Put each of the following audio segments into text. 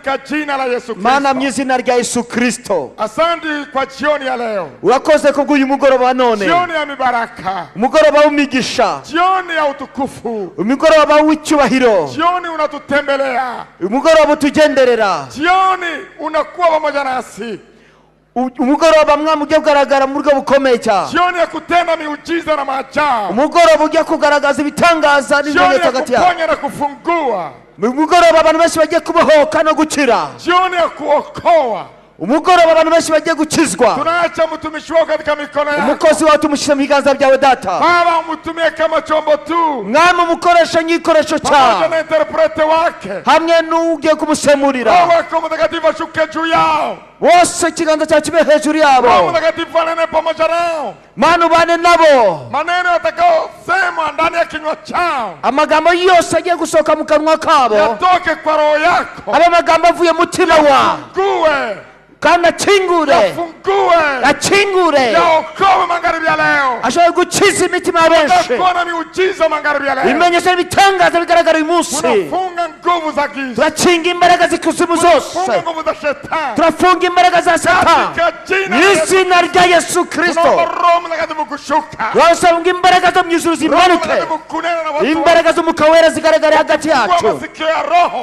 katika jina la Yesu Kristo. Mana mwizina rya Yesu Kristo. Asante kwa jioni ya leo. Urakoze kubw'uyu mugoroba none. Jioni ya mibaraka. Umugoroba w'imigisha. Jioni ya utukufu. Umugoroba w'icyubahiro. Jioni unatutembelea. Umugoroba utugenderera. Jioni unakuwa pamoja nasi. Umugoroba mwami ugiye kugaragara mu buryo bukomeye cyane. Jioni ya kutenda miujiza na maajabu. Umugoroba ugiye kugaragaza ibitangaza n'ibimenyetso hagati yabo. Jioni ya kuponya na kufungua. Umugoroba abantu benshi bagiye kubohoka no gukira. Jioni ya kuokoa. Umugoroba abantu benshi bagiye gukizwa. Tunaacha mtumishi wako katika mikono yako. Umukozi wawe tumushyira mu biganza byawe data. Baba umutumie kama chombo tu. Mwami umukoresha nk'igikoresho cyawe. Pamoja na interprete wake. Hamwe n'ugiye kumusemurira. Roho wako Mtakatifu ashuke juu yao. Wose ikiganza cyawe kibe hejuru yabo. Roho Mtakatifu anene pamoja nao. Mana ubane nabo. Maneno yatakayosemwa ndani ya kinywa chao. Amagambo yose agiye gusohoka mu kanwa kabo. Yatoke kwa roho yako. Aba magambo avuye mu mutima wawe. Yafungue. Kana chingure. Yafungue. Achingure. Yaokoe magharibi ya leo. Ashobora gukiza imitima ya benshi. Utakuwa miujiza magharibi ya leo. Ibimenyetso n'ibitangaza bigaragara uyu munsi. Tunafunga nguvu za giza. Turakinga imbaraga z'ikuzimu zose. Tunafunga nguvu za shetani. Turafunga imbaraga za Satani. N'izina rya Yesu Kristo. Roho Mtakatifu kushuka. Wasanga imbaraga zo mwijuru zimanuke. Imbaraga z'umwuka wera zigaragara hagati yacu.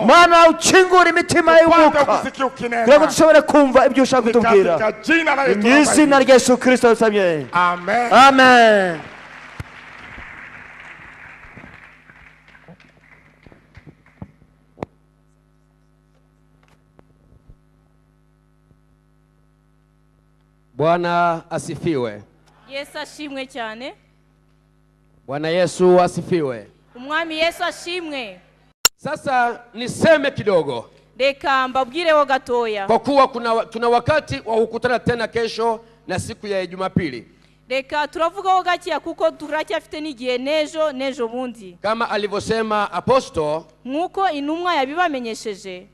Mana ukingura imitima y'umwuka. Kugira ngo dushobore kumva ibyo ushaka kutubwira. Mu izina rya Yesu Kristo dusabye. Amen. Amen. Bwana asifiwe. Yesu ashimwe cyane. Bwana Yesu asifiwe. Umwami Yesu ashimwe. Sasa niseme kidogo. Reka mbabwireho gatoya. Kwa kuwa tuna wakati wa kukutana tena kesho na siku ya Jumapili. Reka turavugaho gakiya kuko turacyafite n'igihe nejo bundi. Kama alivyosema aposto, nkuko intumwa yabibamenyesheje,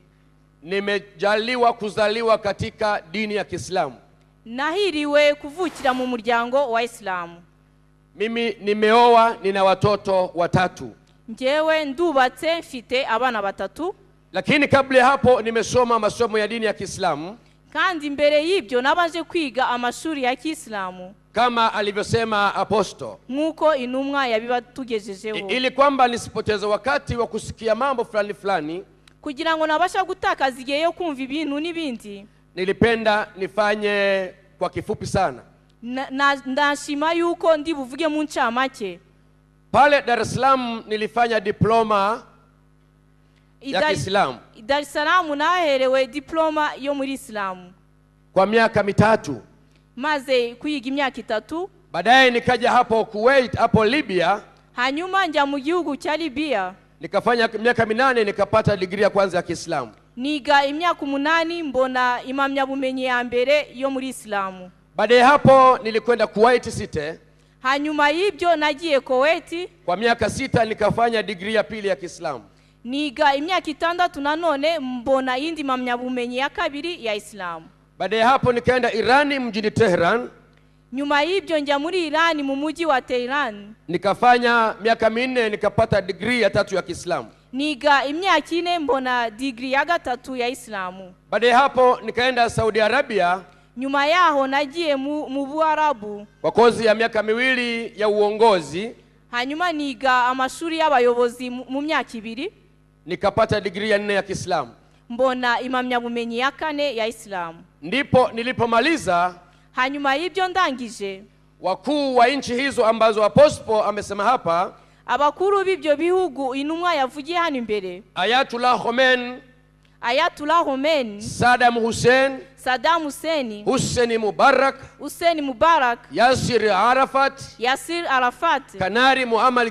nimejaliwa kuzaliwa katika dini ya Kiislamu. Nahiriwe kuvukira mu muryango wa Islamu. Mimi nimeoa, nina watoto 3. Njewe ndubatse mfite abana 3. Lakini kabla hapo nimesoma masomo ya dini ya Kiislamu. Kandi mbere y'ibyo nabanje kwiga amashuri ya Kiislamu. Kama alivyosema aposto, nkuko intumwa yabibatugejejeho. Ili kwamba nisipoteze wakati wa kusikia mambo fulani kugira ngo nabasha gutakaza igihe yo kumva ibintu n'ibindi. Nilipenda nifanye kwa kifupi sana. Ndashima yuko ndi buvuge mu ncamake. Pale Dar es Salaam nilifanya diploma ya Kiislamu. Dar es Salaam naherewe diploma yo muri Islamu kwa miaka 3. Maze kuyiga imyaka 3. Baadaye nikaja hapo Kuwait, hapo Libya. Hanyuma njya mu gihugu cya Libya. Nikafanya miaka 8 nikapata degree ya kwanza ya Kiislamu. Niga imyaka 8 mbona impamyabumenyi ya mbere yo muri Islamu. Baadaye hapo nilikwenda Kuwait City. Hanyuma y'ibyo nagiye Kuwait. Kwa miaka 6 nikafanya degree ya pili ya Kiislamu. Niga imyaka 6 nanone mbona yindi impamyabumenyi ya kabiri ya Islamu. Baadaye hapo nikaenda Irani mjini Tehran. Nyuma y'ibyo njya muri Irani mu mujyi wa Tehran. Nikafanya miaka 4 nikapata degree ya 3 ya Kiislamu. Niga imyaka 4 mbona degree ya 3 ya Islamu. Baadaye hapo nikaenda Saudi Arabia. Nyuma yaho nagiye mu Buarabu kwa kozi ya miaka 2 ya uongozi. Hanyuma niga amashuri y'abayobozi mu myaka 2. Nikapata degree ya 4 ya Kiislamu. Mbona impamyabumenyi ya 4 ya Islamu. Ndipo nilipomaliza, hanyuma y'ibyo ndangije, wakuu wa nchi hizo ambazo apostle amesema hapa, abakuru b'ibyo bihugu intumwa yavugiye hano imbere, Ayatollah Khomeini, Saddam Hussein, Hussein Mubarak, Yasir Arafat, Kanali Muhammad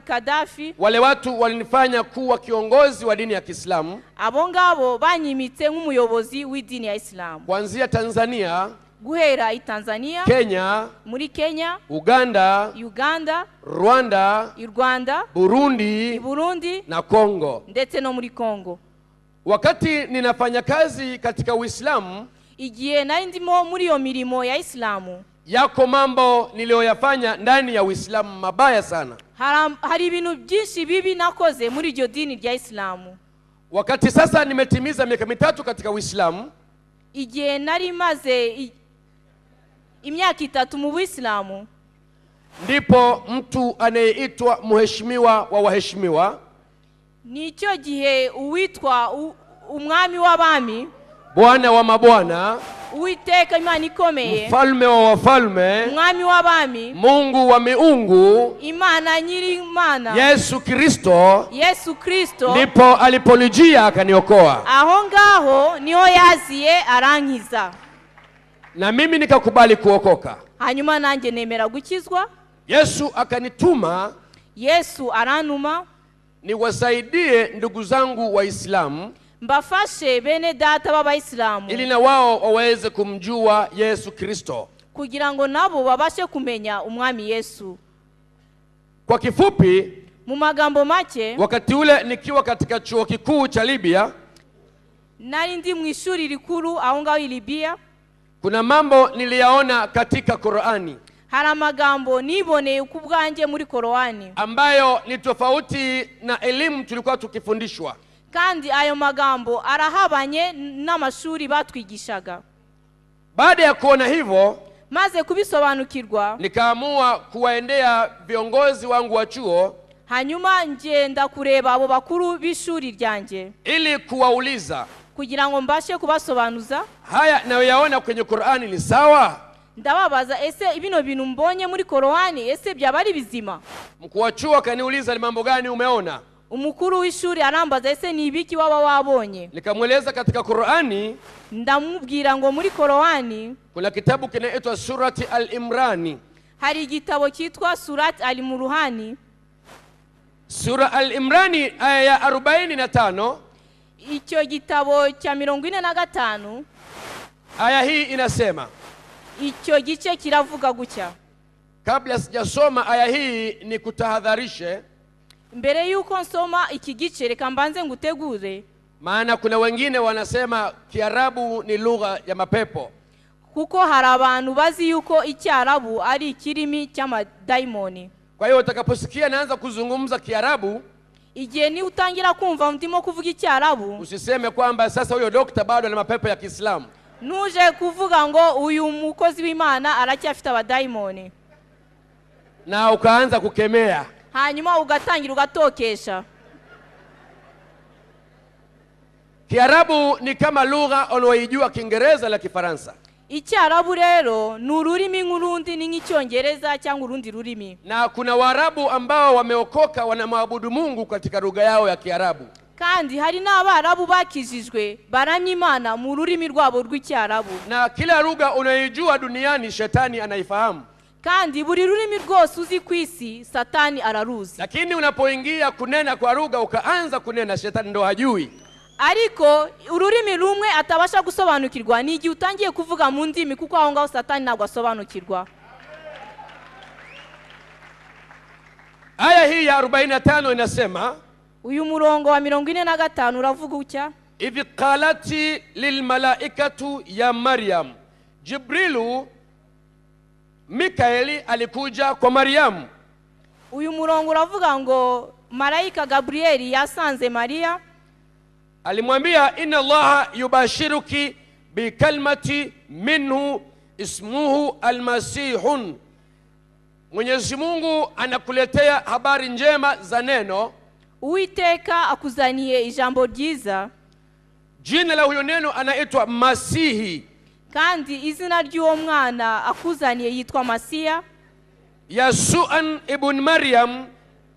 Gaddafi. Wale watu walinifanya kuwa kiongozi wa dini ya Kiislamu. Abo ngabo banyimitse nk'umuyobozi w'idini ya Islamu. Kuanzia Tanzania, guhera i Tanzania, Kenya, muri Kenya, Uganda, Rwanda, Burundi na Kongo, ndetse no muri Kongo. Wakati ninafanya kazi katika Uislamu, igihe nari ndimo muri yo mirimo ya Islamu, yako mambo niliyoyafanya ndani ya Uislamu mabaya sana. Hari ibintu byinshi bibi nakoze muri iryo dini rya Islamu. wakati sasa nimetimiza miaka 3 katika Uislamu, igihe nari maze imyaka 3 mu Uislamu, ndipo mtu anayeitwa mheshimiwa wa waheshimiwa, nicyo gihe uwitwa umwami w'abami, bwana wa mabwana, Uwiteka Imana ikomeye, mfalme wa wafalme, umwami w'abami, Mungu wa miungu, Imana nyiri Imana, Yesu Kristo, ndipo alipolijia akaniokoa. Aho ngaho niho yaziye arankiza, na mimi nikakubali kuokoka. Hanyuma nanjye nemera gukizwa. Yesu akanituma, Yesu aranuma niwasaidie ndugu zangu Waislamu, mbafashe bene data b'Abayisilamu, ili na wao waweze kumjua Yesu Kristo, kugira ngo nabo babashe kumenya umwami Yesu. Kwa kifupi, mu magambo make, wakati ule nikiwa katika chuo kikuu cha Libya, nari ndi mu ishuri rikuru aho ngaho i Libya, kuna mambo niliyaona katika Qur'ani, hari amagambo niboneye ukubwanjye muri Qur'ani, ambayo ni tofauti na elimu tulikuwa tukifundishwa. kandi ayo magambo arahabanye n'amashuri batwigishaga. Baada ya kuona hivyo, maze kubisobanukirwa, nikaamua kuwaendea viongozi wangu wa chuo, hanyuma ngenda kureba abo bakuru b'ishuri ryanjye, ili kuwauliza, kugira ngo mbashe kubasobanuza, haya nayoyaona kwenye Qur'ani ni sawa? Ndababaza, ese ibino bintu mbonye muri Qur'ani ese byaba ari bizima? Mkuu wa chuo akaniuliza, ni mambo gani umeona? Umukuru w'ishuri arambaza, ese ni ibiki waba wabonye? Nikamweleza katika Qur'ani, ndamubwira ngo muri Qur'ani kuna kitabu kinaitwa Surati Al-Imran. hari igitabo cyitwa Surati Al-Imran. Sura Al-Imran aya ya 45, icyo gitabo cya 45, aya hii inasema, icyo gice kiravuga gutya. Kabla sijasoma aya hii ni kutahadharishe, mbere yuko nsoma iki gice reka mbanze ngutegure, maana kuna wengine wanasema Kiarabu ni lugha ya mapepo. kuko hari abantu bazi yuko Icyarabu ari ikirimi cy'amadaimoni. Kwa hiyo utakaposikia naanza kuzungumza Kiarabu, igihe ni utangira kumva ndimo kuvuga Icyarabu, usiseme kwamba sasa huyo dokta bado ana mapepo ya Kiislamu. nuje kuvuga ngo uyu mukozi w'Imana aracyafite abadaimoni, na ukaanza kukemea, hanyuma ugatangira ugatokesha. Kiarabu ni kama lugha unayoijua Kiingereza la Kifaransa. Icyarabu rero ni ururimi nk'urundi, ni nk'icyongereza cyangwa urundi rurimi. Na kuna Waarabu ambao wameokoka wanamwabudu Mungu katika lugha yao ya Kiarabu. Kandi hari n'Abarabu bakijijwe baramya Imana mu rurimi rwabo rw'Icyarabu. Na kila lugha unayojua duniani shetani anaifahamu. Kandi buri rurimi rwose uzi ku isi Satani araruzi. Lakini unapoingia kunena kwa lugha ukaanza kunena, shetani ndo hajui. Ariko ururimi rumwe atabasha gusobanukirwa ni igihe utangiye kuvuga mu ndimi, kuko aho ngaho Satani ntabwo asobanukirwa. Aya hii ya 45 inasema, uyu murongo wa 45 uravuga utya: idh qalati lilmalaikatu ya Maryam, Jibrilu Mikaeli alikuja kwa Maryam. Uyu murongo uravuga ngo malaika Gabrieli yasanze Maria, alimwambia, inna Allaha yubashiruki bi kalmati minhu ismuhu almasihun, Mwenyezi Mungu anakuletea habari njema za neno. Uwiteka akuzaniye ijambo ryiza, jina la huyo neno anaitwa Masihi, kandi izina ry'uwo mwana akuzaniye yitwa Masiya. Yasuan ibn Maryam,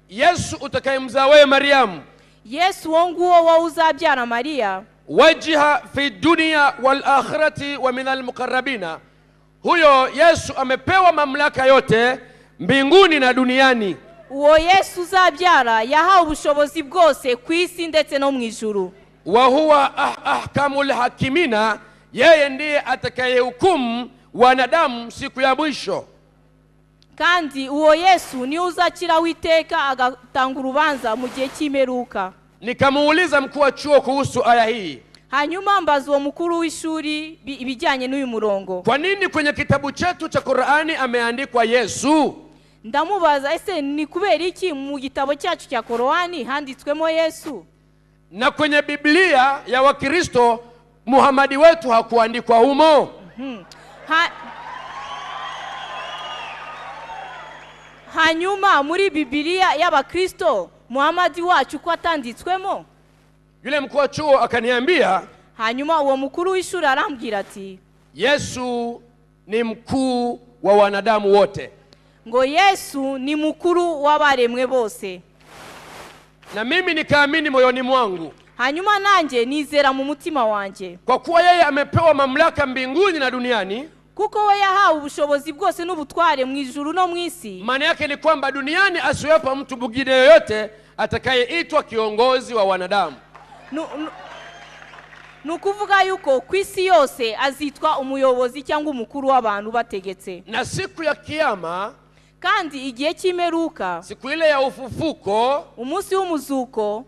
Yesu utakayemzaa wewe Maryam. Yesu wonguo wa uzabyara Maria. Wajiha fi dunia wal akhirati wa minal muqarrabina, huyo Yesu amepewa mamlaka yote mbinguni na duniani. Uwo Yesu uzabyara yahawe ubushobozi bwose ku isi ndetse no mu ijuru. Wa huwa ahkamul hakimina, yeye ndiye atakayehukumu wanadamu siku ya mwisho. Kandi uwo Yesu ni uzakira witeka agatanga urubanza mu gihe cy'imperuka. Nikamuuliza mkuu wa chuo kuhusu aya hii. Hanyuma mbaza uwo mukuru w'ishuri ibijyanye n'uyu murongo, kwa nini kwenye kitabu chetu cha Qur'ani ameandikwa Yesu? Ndamubaza, ese ni kubera iki mu gitabo cyacu cya Qur'ani handitswemo Yesu? Na kwenye Biblia ya Wakristo Muhamadi wetu hakuandikwa humo. Hanyuma muri Biblia y'Abakristo Muhamadi wacu ko atanditswemo. Yule mkuu wa chuo akaniambia, hanyuma uwo mukuru w'ishuri arambwira ati, Yesu ni mkuu wa wanadamu wote. Ngo Yesu ni mukuru w'abaremwe bose. Na mimi nikaamini moyoni mwangu. Hanyuma nanje nizera mu mutima wanje. Kwa kuwa yeye amepewa mamlaka mbinguni na duniani. Kuko we yahawe ubushobozi bwose n'ubutware mu ijuru no mu isi. Maana yake ni kwamba duniani asiwepo mtu mwingine yoyote atakayeitwa kiongozi wa wanadamu. Nukuvuga yuko kwisi yose azitwa umuyobozi cyangwa umukuru w'abantu bategetse. Na siku ya kiyama, kandi igihe cy'imperuka, siku ile ya ufufuko, umunsi w'umuzuko,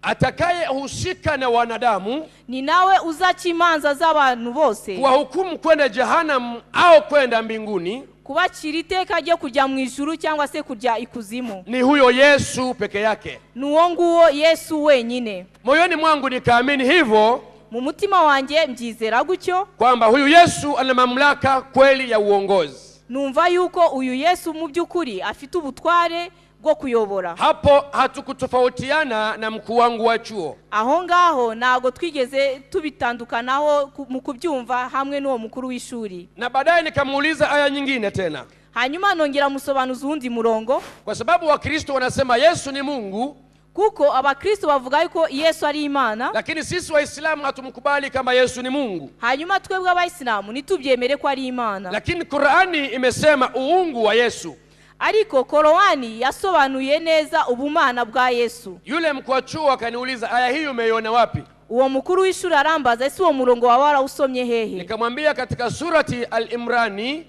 atakayehusika na wanadamu ni nawe uzaca imanza z'abantu bose, kuwahukumu kwenda jehanamu au kwenda mbinguni, kubacira iteka ryo kujya mu ijuru cyangwa se kujya ikuzimu. Ni huyo Yesu peke yake. Nuwo nguwo Yesu wenyine. Moyoni mwangu nikaamini hivyo, mu mutima wanjye mbyizera gutyo, kwamba huyu Yesu ana mamlaka kweli ya uongozi. Numva yuko uyu Yesu mu byukuri afite ubutware bwo kuyobora. Hapo hatukutofautiana na mkuu wangu wa chuo. Aho ngaho nago twigeze tubitandukanaho mu kubyumva hamwe n'uwo mukuru w'ishuri. Na baadaye nikamuuliza aya nyingine tena. Hanyuma nongera musobanuza undi murongo. Kwa sababu Wakristo wanasema Yesu ni Mungu. Kuko Abakristo bavuga yuko Yesu ari Imana. Lakini sisi Waislamu hatumkubali kama Yesu ni Mungu. Hanyuma twebwe Abayisilamu nitubyemere ko ari Imana. Lakini Qur'ani imesema uungu wa Yesu. Ariko Korani yasobanuye neza ubumana bwa Yesu. Yule mkuu wa chuo akaniuliza aya hii umeiona wapi? Uwo mukuru w'ishuri arambaza ese uwo murongo wa wara usomye hehe? Nikamwambia katika surati Al-Imrani,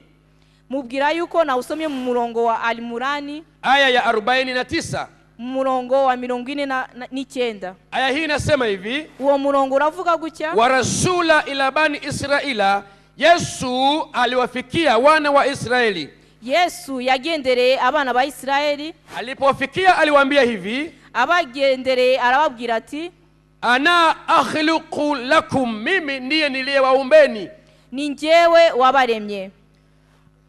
mubwira yuko na usomye mu murongo wa Al-Imrani aya ya 49. Murongo wa 49. Aya hii inasema hivi, uwo murongo uravuga gutya, wa rasula ila bani Israila, Yesu aliwafikia wana wa Israeli. Yesu yagendereye abana ba Israeli. Alipowafikia aliwaambia hivi, abagendereye arababwira ati, ana akhluqu lakum, mimi ndiye niliyewaumbeni. Ni njyewe wabaremye.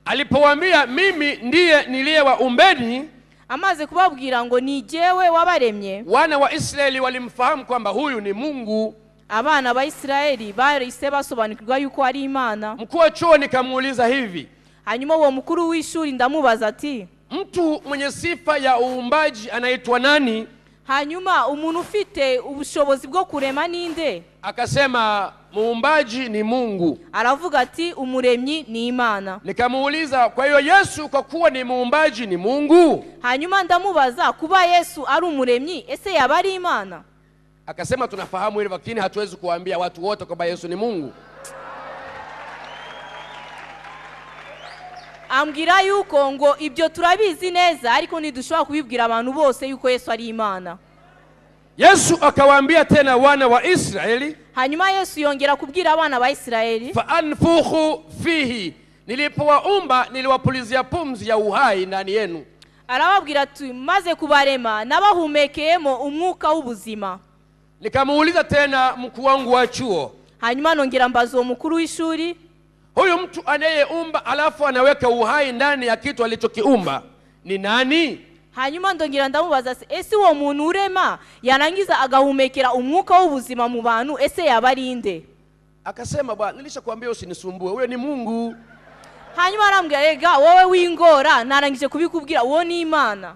Alipowaambia mimi ndiye niliyewaumbeni, amaze kubabwira ngo ni njyewe wabaremye, wana wa Israeli walimfahamu kwamba huyu ni Mungu. Abana ba Israeli bahise basobanukirwa yuko ari Imana. Mkuu wa chuo nikamuuliza hivi, hanyuma uwo mukuru w'ishuri ndamubaza ati, mtu mwenye sifa ya uumbaji anaitwa nani? Hanyuma umuntu ufite ubushobozi bwo kurema ninde? Akasema muumbaji ni Mungu. Aravuga ati umuremyi ni Imana. Nikamuuliza, kwa hiyo Yesu kwa kuwa ni muumbaji ni Mungu? Hanyuma ndamubaza, kuba Yesu ari umuremyi ese yaba ari Imana? Akasema tunafahamu hilo, lakini hatuwezi kuambia watu wote kwamba Yesu ni Mungu. Ambwira yuko ngo ibyo turabizi neza, ariko ntidushobora kubibwira abantu bose yuko Yesu ari Imana. Yesu akawaambia tena wana wa Israeli, hanyuma Yesu yongera kubwira abana ba Israeli, fa anfukhu fihi, nilipowaumba niliwapulizia pumzi ya uhai ndani yenu. Arababwira ati maze kubarema nabahumekeyemo umwuka w'ubuzima. Nikamuuliza tena mkuu wangu wa chuo, hanyuma nongera mbaza uwo mukuru w'ishuri, huyu mtu anayeumba alafu anaweka uhai ndani ya kitu alichokiumba ni nani? Hanyuma ndongera ndamubaza, ese uwo muntu urema yarangiza agahumekera umwuka w'ubuzima mu bantu ese yaba ari inde? Akasema, bwana nilishakwambia usinisumbue, huyo ni Mungu. Hanyuma arambwira, rega wowe wingora, narangije kubikubwira, uwo ni Imana.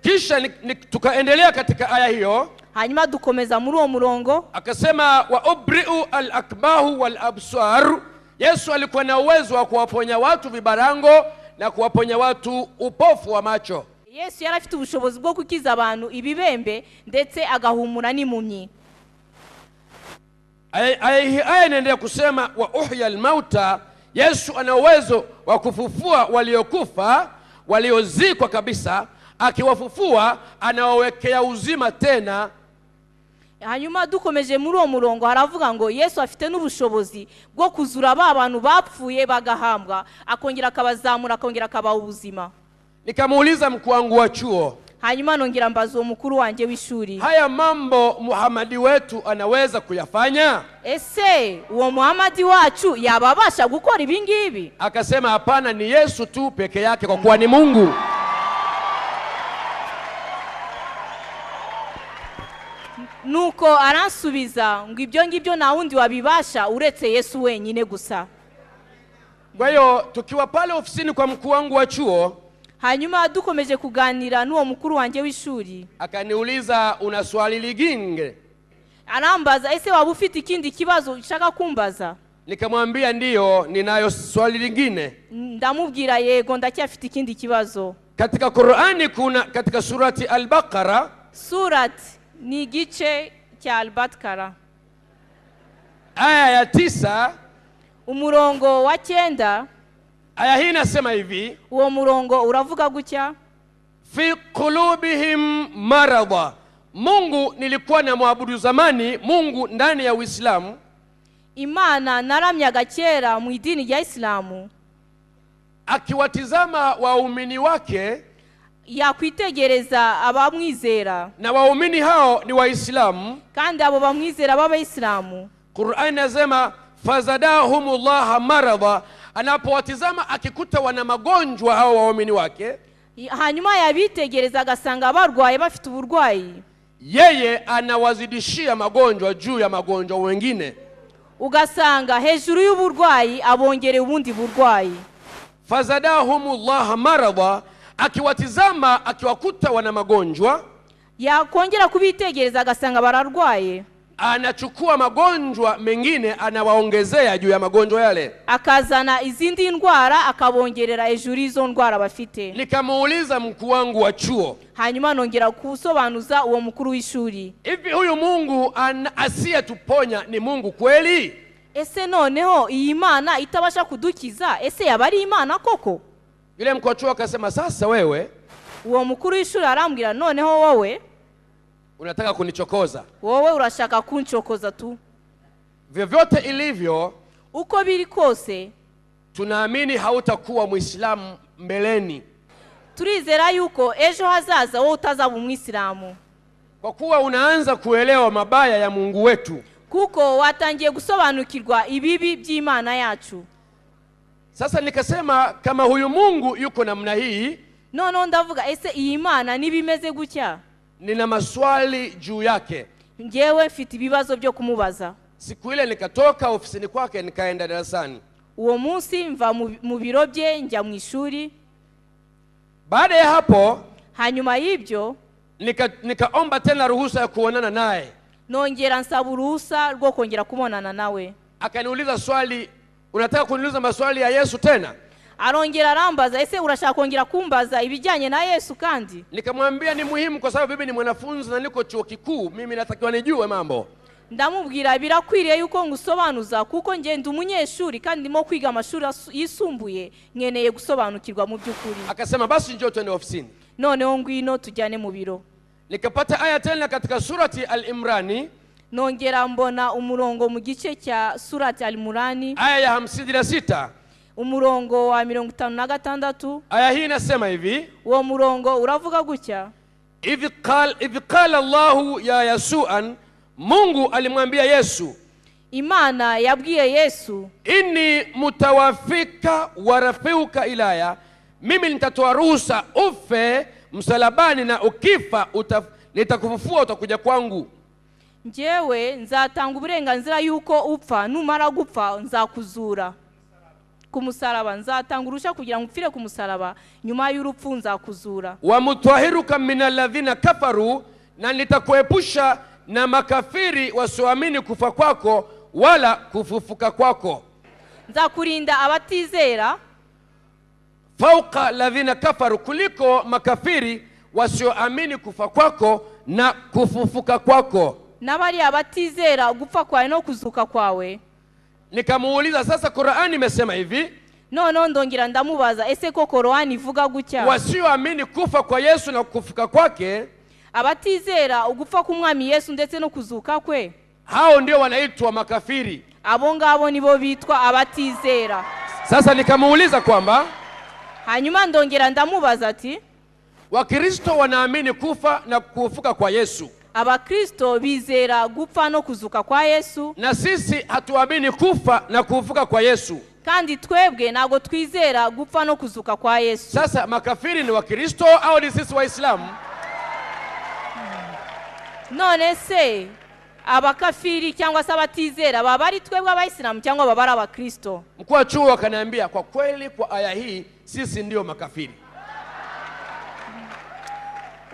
Kisha tukaendelea katika aya hiyo. Hanyuma dukomeza muri uwo murongo. Akasema, wa ubri'u al-akbahu wal-absar, Yesu alikuwa na uwezo wa kuwaponya watu vibarango na kuwaponya watu upofu wa macho. Yesu yari afite ubushobozi bwo kukiza abantu ibibembe ndetse agahumura n'impumyi. Aya inaendelea kusema, wa uhya al-mauta, Yesu ana uwezo wa kufufua waliokufa, waliozikwa kabisa, akiwafufua anawawekea uzima tena. Hanyuma dukomeje muri uwo murongo haravuga ngo Yesu afite n'ubushobozi bwo kuzura abantu bapfuye bagahambwa, akongera akabazamura, akongera akabaha ubuzima. Nikamuuliza mkuu wangu wa chuo, hanyuma nongera mbaza uwo mukuru wanjye w'ishuri, haya mambo Muhamadi wetu anaweza kuyafanya? ese uwo Muhamadi wacu yababasha gukora ibi ngibi? Akasema hapana, ni Yesu tu peke yake kwa kuwa ni Mungu. Nuko aransubiza ngo ibyo ngibyo nta wundi wabibasha uretse Yesu wenyine gusa. Kwa hiyo tukiwa pale ofisini kwa mkuu wangu wa chuo, hanyuma dukomeje kuganira n'uwo mukuru wanjye w'ishuri, akaniuliza una swali liginge? arambaza ese waba ufite ikindi kibazo ushaka kumbaza? Nikamwambia ndiyo, ninayo swali lingine. Ndamubwira yego ndacyafite ikindi kibazo. Katika Qur'ani kuna katika surati Al-Baqara, surati ni igice cya Al-Baqara aya ya 9, umurongo wa 9. aya hii inasema hivi, uwo murongo uravuga gutya: fi qulubihim marada. Mungu nilikuwa na muabudu zamani Mungu ndani ya Uislamu, Imana naramyaga kera mu idini rya Islamu, akiwatizama waumini wake, yakwitegereza abamwizera, na waumini hao ni Waislamu, kandi abo bamwizera b'Abayisilamu. Qur'an inasema fazadahumullah marada, anapowatizama akikuta wana magonjwa hao waumini wake, hanyuma yabitegereza agasanga barwaye bafite uburwayi, yeye anawazidishia magonjwa juu ya magonjwa wengine. ugasanga hejuru y'uburwayi abongereye ubundi burwayi. Fazadahumullah marada, akiwatizama akiwakuta wana magonjwa, yakongera kubitegereza agasanga bararwaye, anachukua magonjwa mengine anawaongezea juu ya magonjwa yale, akazana izindi ndwara akabongerera hejuru izo ndwara bafite. Nikamuuliza mkuu wangu wa chuo, hanyuma nongera kusobanuza uwo mukuru w'ishuri, hivi huyu Mungu asiyetuponya ni Mungu kweli? ese noneho iyi Imana itabasha kudukiza, ese yaba ari Imana koko? Yule mkuu wa chuo akasema, sasa wewe, uwo mukuru w'ishuri arambwira, noneho wowe unataka kunichokoza? Wowe urashaka kunchokoza tu. Vyovyote ilivyo, uko biri kose, tunaamini hautakuwa Muislamu mbeleni. Turizera yuko ejo hazaza wowe utazaba Umwisilamu, kwa kuwa unaanza kuelewa mabaya ya Mungu wetu, kuko watangiye gusobanukirwa ibibi by'Imana yacu. Sasa nikasema kama huyu Mungu yuko namna hii, none ndavuga ese iyi Imana nibimeze gutya, nina maswali juu yake. Njewe mfite ibibazo byo kumubaza. Siku ile nikatoka ofisini kwake nikaenda darasani. Uwo munsi mva mu biro bye njya mu ishuri. Baada ya hapo, hanyuma y'ibyo nikaomba tena ruhusa ya kuonana naye. Nongera nsaba ruhusa rwo kongera kubonana nawe. Akaniuliza swali, unataka kuniuliza maswali ya Yesu tena? Arongera arambaza, ese urashaka kongera kumbaza ibijyanye na Yesu kandi? Nikamwambia ni muhimu kwa sababu mimi ni mwanafunzi na niko chuo kikuu, mimi natakiwa nijue mambo. Ndamubwira birakwiriye yuko ngusobanuza kuko nje ndi umunyeshuri kandi ndimo kwiga amashuri yisumbuye, nkeneye gusobanukirwa mu by'ukuri. Akasema basi njoo twende ofisini. Noneho ngwino tujyane mu biro. Nikapata aya tena katika surati Al-Imrani, nongera mbona umurongo mu gice cya surati Al-Imrani, aya ya 56, umurongo wa 56. aya hii inasema hivi, uwo murongo uravuga gutya: idh qala Allahu ya Yasuan, Mungu alimwambia Yesu, Imana yabwiye Yesu, inni mutawafika wa rafiuka ilaya, mimi nitatoa ruhusa ufe msalabani na ukifa nitakufufua utakuja kwangu. Njewe nzatanga uburenganzira yuko upfa, numara gupfa nzakuzura ku musaraba, nzatanga urusha kugira ngo upfire ku musaraba, nyuma y'urupfu nzakuzura. Wa mutwahiruka minal ladhina kafaru, na nitakuepusha na makafiri wasioamini kufa kwako wala kufufuka kwako. Nzakurinda abatizera fauqa ladhina kafaru, kuliko makafiri wasioamini kufa kwako na kufufuka kwako. Nabari abatizera gupfa kwawe no kuzuka kwawe. Nikamuuliza, sasa Qur'ani imesema hivi, none ndongera ndamubaza, ese ko Qur'ani ivuga gutya? Wasioamini kufa kwa Yesu na kufufuka kwake, abatizera ugupfa k'umwami Yesu ndetse no kuzuka kwe, hao ndio wanaitwa makafiri. Abo ngabo nibo bitwa abatizera. Sasa nikamuuliza kwamba hanyuma ndongera ndamubaza ati, Wakristo wanaamini kufa na kufufuka kwa Yesu. Abakristo bizera gupfa no kuzuka kwa Yesu. Na sisi hatuamini kufa na kufufuka kwa Yesu. Kandi twebwe nago twizera gupfa no kuzuka kwa Yesu. Sasa makafiri ni Wakristo au ni sisi Waislamu? None se abakafiri cyangwa se abatizera baba ari twebwe Abayisilamu cyangwa baba ari Abakristo? Mkuu wa chuo akaniambia kwa kweli kwa aya hii sisi ndio makafiri.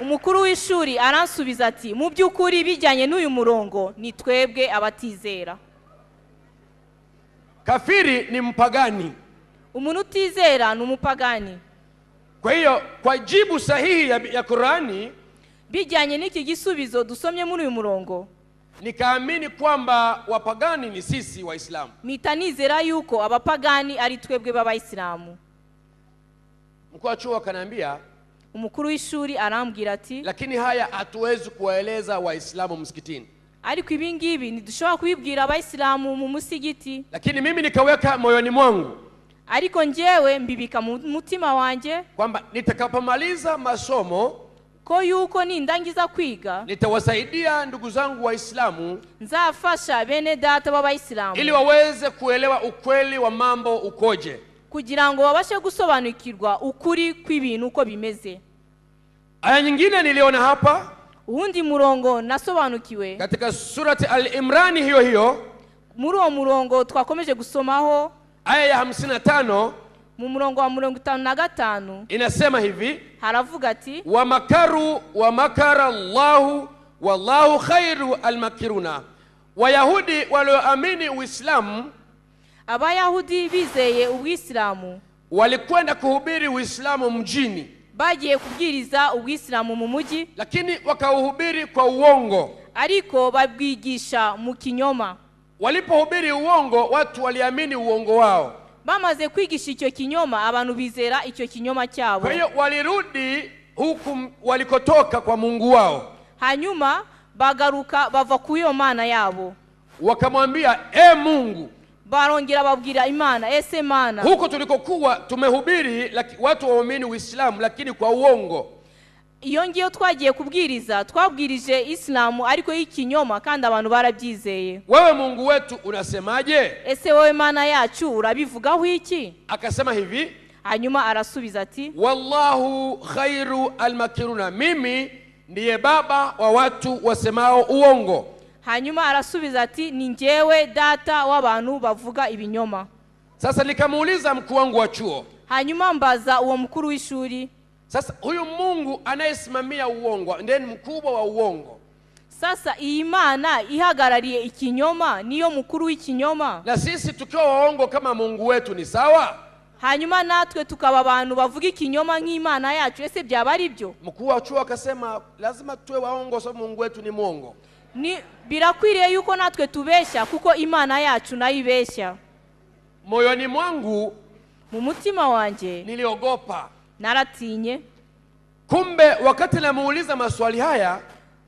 Umukuru w'ishuri aransubiza ati mu by'ukuri bijyanye n'uyu murongo ni twebwe abatizera. Kafiri ni mpagani. Umuntu utizera ni umupagani. Kwa hiyo kwa jibu sahihi ya Qur'ani, bijyanye n'iki gisubizo dusomye muri uyu murongo, nikaamini kwamba wapagani ni sisi Waislamu. Mitanizera yuko abapagani ari twebwe b'Abayisilamu. Mkuu wa chuo akaniambia, umukuru w'ishuri arambwira ati lakini haya hatuwezi kuwaeleza Waislamu msikitini. Ariko ibi ngibi ntidushobora kubibwira Abayisilamu mu musigiti. Lakini mimi nikaweka moyoni mwangu, ariko njyewe mbibika mu mutima wanjye, kwamba nitakapomaliza masomo ko yuko nindangiza kwiga nitawasaidia ndugu zangu Waislamu, nzafasha bene data b'Abayisilamu ili waweze kuelewa ukweli wa mambo ukoje, kugira ngo babashe gusobanukirwa ukuri kw'ibintu uko bimeze. Aya nyingine niliona hapa, uwundi murongo nasobanukiwe katika surati Al-Imran hiyo hiyo, muri uwo murongo twakomeje gusomaho, aya ya 55, mu murongo wa 55 inasema hivi, haravuga ati wa makaru wa makara Allahu wallahu khairu almakiruna. Wayahudi walioamini Uislamu, Abayahudi bizeye Ubwisilamu, walikwenda kuhubiri Uislamu mjini, bagiye kubwiriza Ubwisilamu mu mujyi, lakini wakauhubiri kwa uongo. ariko babwigisha mu kinyoma. Walipohubiri uongo, watu waliamini uongo wao. Bamaze kwigisha icyo kinyoma, abantu bizera icyo kinyoma cyabo. Kwa hiyo walirudi huku walikotoka kwa Mungu wao. Hanyuma bagaruka bava ku iyo Mana yabo, Wakamwambia, Mungu, barongera babwira Imana, ese Mana, huko tulikokuwa tumehubiri watu waamini Uislamu lakini kwa uongo. iyo ngiyo twagiye kubwiriza, twabwirije Islamu ariko y'ikinyoma kandi abantu barabyizeye. Wewe Mungu wetu unasemaje? Ese wowe Mana yacu urabivugaho iki? Akasema hivi, hanyuma arasubiza ati wallahu khairu almakiruna, mimi ndiye baba wa watu wasemao uongo. hanyuma arasubiza ati ni njyewe data w'abantu bavuga ibinyoma. Sasa nikamuuliza mkuu wangu wa chuo, hanyuma mbaza uwo mukuru w'ishuri, sasa huyu Mungu anayesimamia uongo ndiye mkubwa wa uongo, sasa iyi Mana ihagarariye ikinyoma niyo mukuru w'ikinyoma, na sisi tukiwa waongo kama Mungu wetu ni sawa? hanyuma natwe tukaba abantu bavuga ikinyoma nk'Imana yacu, ese byaba ari byo? Mkuu wa chuo akasema lazima tuwe waongo sababu Mungu wetu ni mwongo. Ni birakwiriye yuko natwe tubeshya kuko Imana yacu nayo ibeshya. Moyoni mwangu, mu mutima wanjye niliogopa. naratinye. Kumbe wakati namuuliza maswali haya,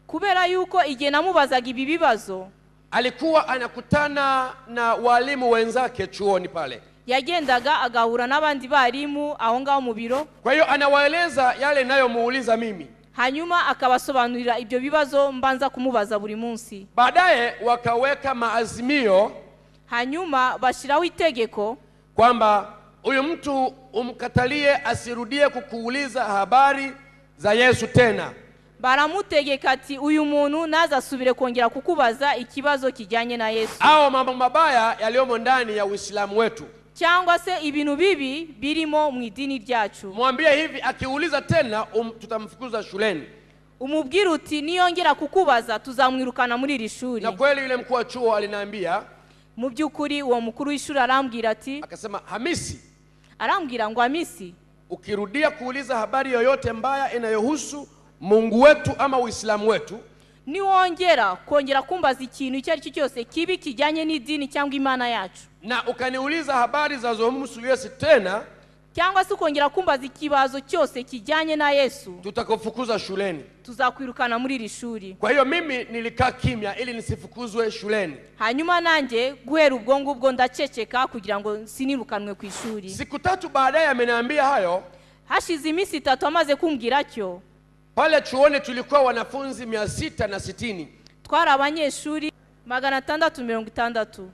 kubera yuko igihe namubazaga ibi bibazo, alikuwa anakutana na walimu wenzake chuoni pale. yagendaga agahura n'abandi barimu aho ngaho mu biro. Kwa hiyo anawaeleza yale nayomuuliza mimi, hanyuma akabasobanurira ibyo bibazo mbanza kumubaza buri munsi. Baadaye wakaweka maazimio, hanyuma bashiraho itegeko kwamba huyu mtu umkatalie asirudie kukuuliza habari za Yesu tena. baramutegeka ati uyu muntu nazasubire kongera kukubaza ikibazo kijyanye na Yesu, au mambo mabaya yaliyomo ndani ya Uislamu wetu, cyangwa se ibintu bibi birimo mu idini ryacu. mwambie hivi, akiuliza tena tutamfukuza shuleni. umubwira uti niyongera kukubaza tuzamwirukana muri iri shuri. Na kweli yule mkuu wa chuo aliniambia, mu by'ukuri uwo mukuru w'ishuri arambwira ati, akasema, Hamisi, arambwira ngo Hamisi, ukirudia kuuliza habari yoyote mbaya inayohusu Mungu wetu ama Uislamu wetu, niwongera kongera kumbaza ikintu icyo ari cyo cyose kibi kijyanye n'idini cyangwa Imana yacu, na ukaniuliza habari zinazohusu Yesu tena, cyangwa se kongera kumbaza ikibazo cyose kijyanye na Yesu, tutakufukuza shuleni. tuzakwirukana muri iri shuri. Kwa hiyo mimi nilikaa kimya ili nisifukuzwe shuleni. hanyuma nanjye guhera ubwo ngubwo ndaceceka kugira ngo sinirukanwe ku ishuri. Siku 3 baadaye ameniambia hayo, hashize iminsi 3 amaze kumbwira cyo. Pale chuoni tulikuwa wanafunzi 660. Twari abanyeshuri 660.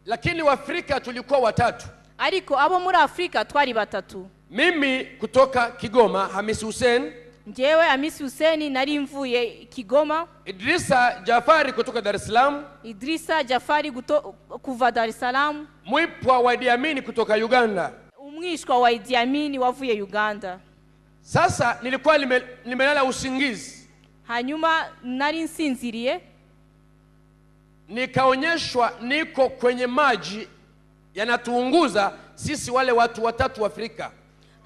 Lakini wa Afrika tulikuwa 3. Ariko abo muri Afrika twari 3. Mimi kutoka Kigoma, Hamisi Hussein. Njewe Hamisi Hussein nari mvuye Kigoma. Idrisa Jafari kutoka Dar es Salaam. Idrisa Jafari kuva Dar es Salaam. Mwipwa wa Idi Amin kutoka Uganda. Umwishwa wa Idi Amin wavuye Uganda. Sasa nilikuwa nimelala usingizi. Hanyuma nari nsinziriye. Nikaonyeshwa niko kwenye maji yanatuunguza sisi wale watu 3 wa Afrika.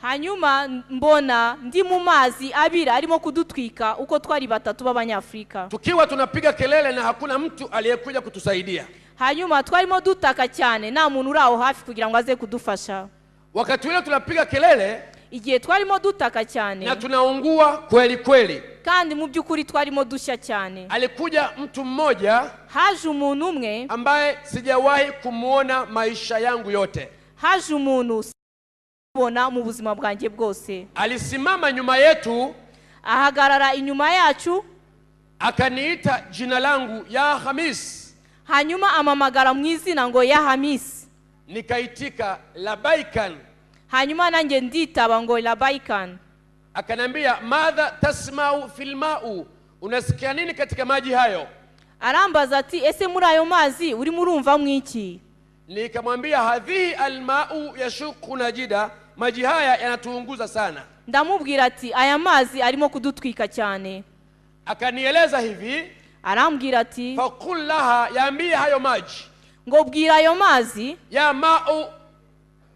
Hanyuma mbona ndi mu mazi abira arimo kudutwika uko twari 3 b'abanyafrika. Tukiwa tunapiga kelele na hakuna mtu aliyekuja kutusaidia. Hanyuma twarimo dutaka cyane nta muntu uraho hafi kugira ngo aze kudufasha. Wakati ule tunapiga kelele, igihe twarimo dutaka cyane na tunaungua kweli kweli. Kandi mu byukuri twarimo dushya cyane. Alikuja mtu mmoja, haje umuntu umwe ambaye sijawahi kumuona maisha yangu yote. Haje umuntu bona mu buzima bwanjye bwose. Alisimama nyuma yetu, ahagarara inyuma yacu, akaniita jina langu ya Hamis. Hanyuma amamagara mu izina ngo ya Hamis. Nikaitika labaikan. Hanyuma nanjye nditaba ngo labaikan. Akanambia madha tasma'u fil ma'u, unasikia nini katika maji hayo? Arambaza ati ese muri ayo mazi uri murumva mwiki? Nikamwambia hadhihi alma'u yashuqu najida, maji haya yanatuunguza sana. Ndamubwira ati aya mazi arimo kudutwika cyane. Akanieleza hivi, arambwira ati faqul laha, yaambie hayo maji ngo bwira ayo mazi, ya ma'u